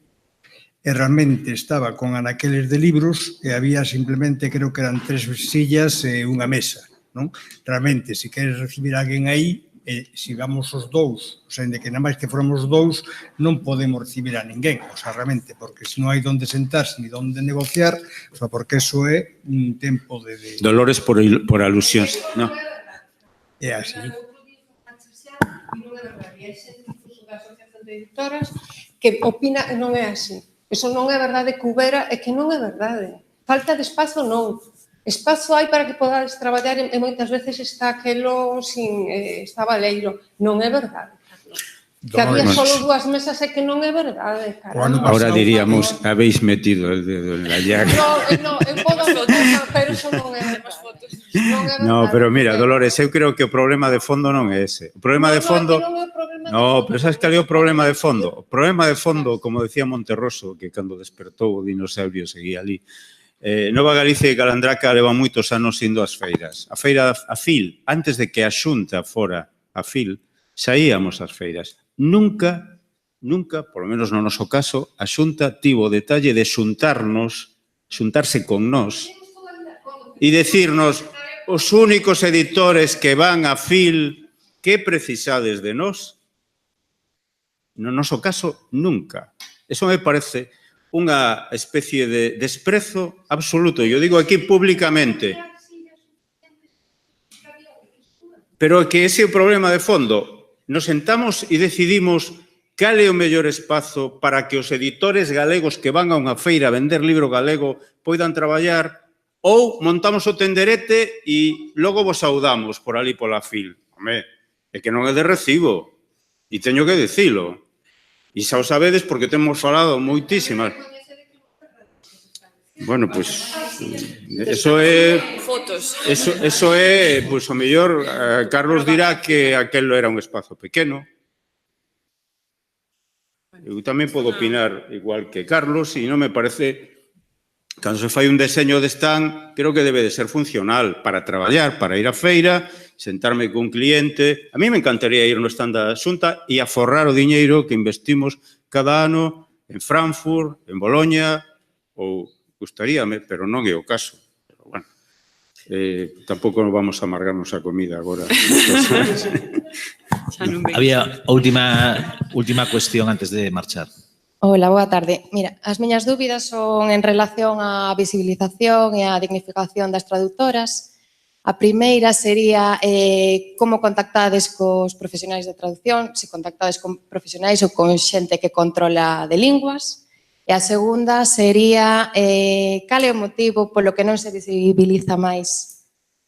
e realmente estaba con anaqueles de libros e había simplemente, creo que eran 3 sillas e unha mesa, non? Realmente, se queres recibir a alguén aí, se vamos os dous, o sea, de que nada máis que formos dous, non podemos recibir a ninguén, o sea, realmente, porque se non hai donde sentarse ni donde negociar, o sea, porque eso é un tempo de... Dolores por alusións, non? É así. Que opina que non é así. Eso non é verdade que houbera, é que non é verdade. Falta de espazo non. Espazo hai para que podades traballar e moitas veces está aquelo sin está baleiro. Non é verdade, Carlos. Que había só 2 mesas é que non é verdade, Carlos. Ahora diríamos, habéis metido el dedo en la llaga. No, eu podo meter, pero eso non é verdade. No, pero mira, Dolores, eu creo que o problema de fondo non é ese. O problema de fondo... No, pero sabes que é o problema de fondo? O problema de fondo, como decía Monterroso, que cando despertou o dinosaurio seguía ali, Nova Galicia e Calandraca levan moitos anos indo ás feiras. A feira, a FIL, antes de que a Xunta fora a FIL, saíamos ás feiras. Nunca, por lo menos no noso caso, a Xunta tivo o detalle de xuntarse con nós e decirnos os únicos editores que van a FIL, que precisades de nós? No noso caso, nunca. Eso me parece unha especie de desprezo absoluto. Eu digo aquí públicamente. Pero que ese é o problema de fondo. Nos sentamos e decidimos cal é o mellor espazo para que os editores galegos que van a unha feira a vender libro galego poidan traballar, ou montamos o tenderete e logo vos saudamos por ali pola FIL. Home, é que non é de recibo. E teño que dicilo. E xa o sabedes porque temos falado moitísimas. Bueno, pois, eso é... Fotos. Eso é, pois, o mellor, Carlos dirá que aquelo era un espazo pequeno, Eu tamén podo opinar igual que Carlos e non me parece, cando se fai un deseño de stand, creo que debe de ser funcional para traballar, para ir á feira, sentarme con un cliente. A mí me encantaría ir no stand da Xunta e aforrar o diñeiro que investimos cada ano en Frankfurt, en Boloña, ou gustaríame, pero non é o caso. Pero, bueno, tampouco nos vamos a amargarnos a comida agora. Había última cuestión antes de marchar. Hola, boa tarde. Mira, as miñas dúbidas son en relación á visibilización e á dignificación das traductoras. A primeira sería como contactades cos profesionais de traducción, se contactades con profesionais ou con xente que controla de linguas. E a segunda sería cal é o motivo polo que non se visibiliza máis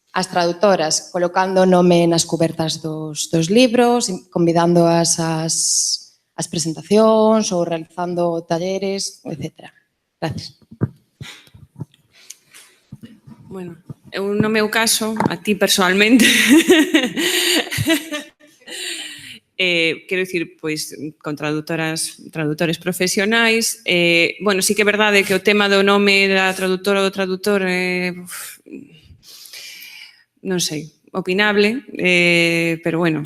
as traductoras, colocando nome nas cubertas dos libros, convidándoas as presentacións ou realizando talleres, etc. Gracias. Bueno, eu no meu caso, a ti personalmente, quero dicir, pois, con tradutores profesionais, bueno, sí que é verdade que o tema do nome da traductora ou do traductor non sei, opinable, pero bueno,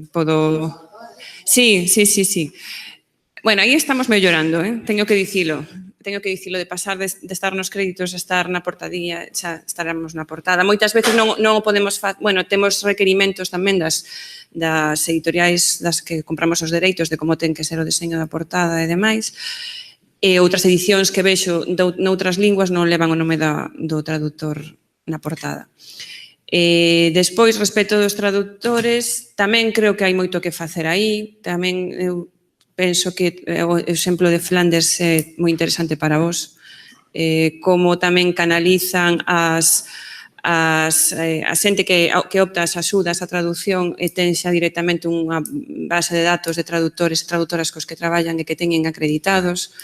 podo... Sí. Bueno, aí estamos mellorando, teño que dicilo de pasar de estar nos créditos a estar na portadilla, xa estaremos na portada. Moitas veces non o podemos facer, bueno, temos requerimentos tamén das editoriais das que compramos os dereitos de como ten que ser o deseño da portada e demais, e outras edicións que vexo noutras linguas non levan o nome do traductor na portada. Despois, respecto dos traductores, tamén creo que hai moito que facer aí, tamén eu penso que o exemplo de Flanders é moi interesante para vos, como tamén canalizan a xente que opta as axudas a traducción e ten xa directamente unha base de datos de tradutores e traductoras cos que traballan e que teñen acreditados.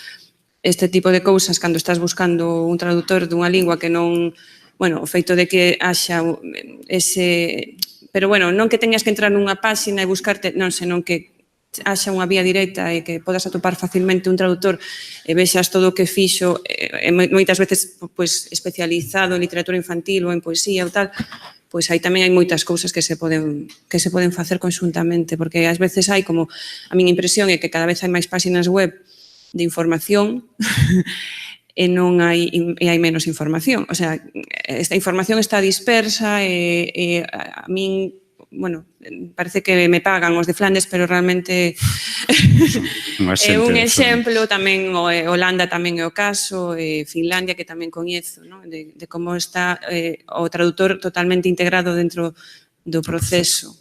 Este tipo de cousas, cando estás buscando un traductor dunha lingua que non... Bueno, o feito de que haxa ese... Pero, bueno, non que teñas que entrar nunha páxina e buscarte, non, senón que haxa unha vía directa e que podas atopar facilmente un traductor e vexas todo o que fixo, moitas veces especializado en literatura infantil ou en poesía ou tal, pois aí tamén hai moitas cousas que se poden facer conxuntamente, porque ás veces hai como, a miña impresión é que cada vez hai máis páxinas web de información e non hai menos información. O sea, esta información está dispersa e a min, bueno, parece que me pagan os de Flandes, pero realmente é un exemplo, tamén Holanda tamén é o caso, Finlandia que tamén coñezo, de como está o traductor totalmente integrado dentro do proceso,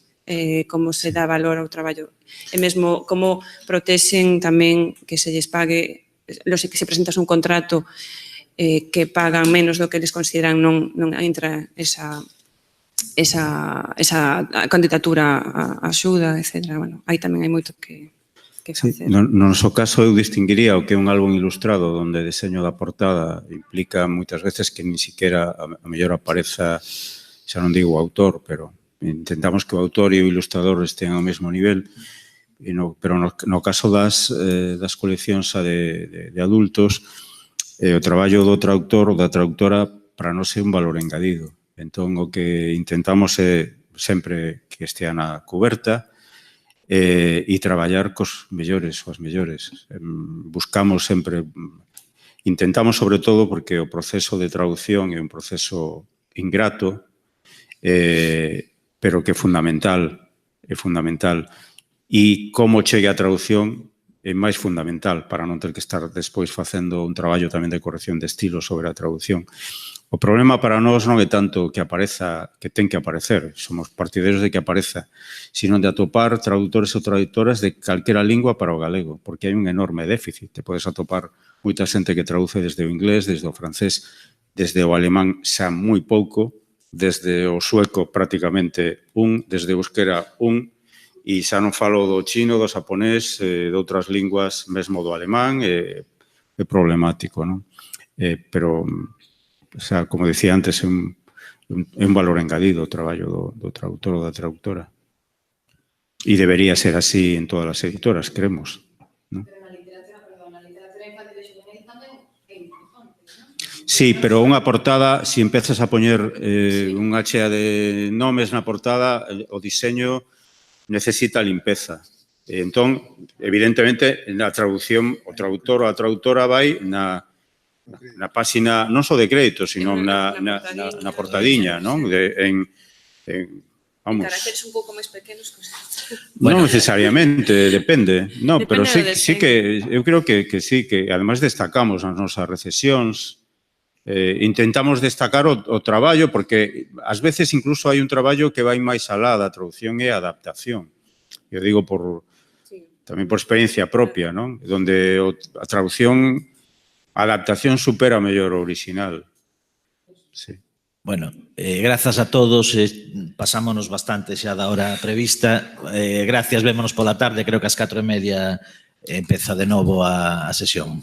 como se dá valor ao traballo e mesmo como protexen tamén que se lles pague, que se presentas un contrato que pagan menos do que les consideran, non entra esa candidatura a axuda, etc. Bueno, aí tamén hai moito que facer. No noso caso eu distinguiría o que é un álbum ilustrado onde o deseño da portada implica moitas veces que ni siquiera a mellor apareza, xa non digo o autor, pero intentamos que o autor e o ilustrador estén ao mesmo nivel, pero no caso das coleccións de adultos, o traballo do traductor ou da traductora para nós é un valor engadido. Entón, o que intentamos é sempre que estea na cuberta e traballar cos mellores ou as mellores. Buscamos sempre, intentamos sobre todo porque o proceso de traducción é un proceso ingrato, pero que é fundamental, e como chegue a traducción é máis fundamental para non ter que estar despois facendo un traballo tamén de corrección de estilo sobre a traducción. O problema para nós non é tanto que apareza, que ten que aparecer, somos partidarios de que apareza, sino de atopar traductores ou traductoras de calquera lingua para o galego, porque hai un enorme déficit. Te podes atopar moita xente que traduce desde o inglés, desde o francés, desde o alemán xa moi pouco, desde o sueco prácticamente desde o euskera e xa non falo do chino, do xaponés, de outras linguas, mesmo do alemán, é problemático, non? Pero, xa, como decía antes, é un valor engadido o traballo do traductor ou da traductora. E debería ser así en todas as editoras, creemos. Pero na Sí, pero unha portada, se empezas a poñer unha chea de nomes na portada, o diseño necesita limpeza. Entón, evidentemente, na traducción, o traductor ou a traductora vai na páxina, non só de crédito, sino na portadiña, non? Vamos. Caracteres un pouco máis pequenos. Non necesariamente, depende. No, pero sí que, eu creo que sí, que ademais destacamos as nosas recesións, intentamos destacar o traballo, porque ás veces incluso hai un traballo que vai máis alá da traducción e a adaptación. Eu digo tamén por experiencia propia, non? Donde a traducción, a adaptación supera mellor o original. Sí. Bueno, grazas a todos, pasámonos bastante xa da hora prevista. Gracias, vémonos pola tarde, creo que ás 4:30 empeza de novo a sesión.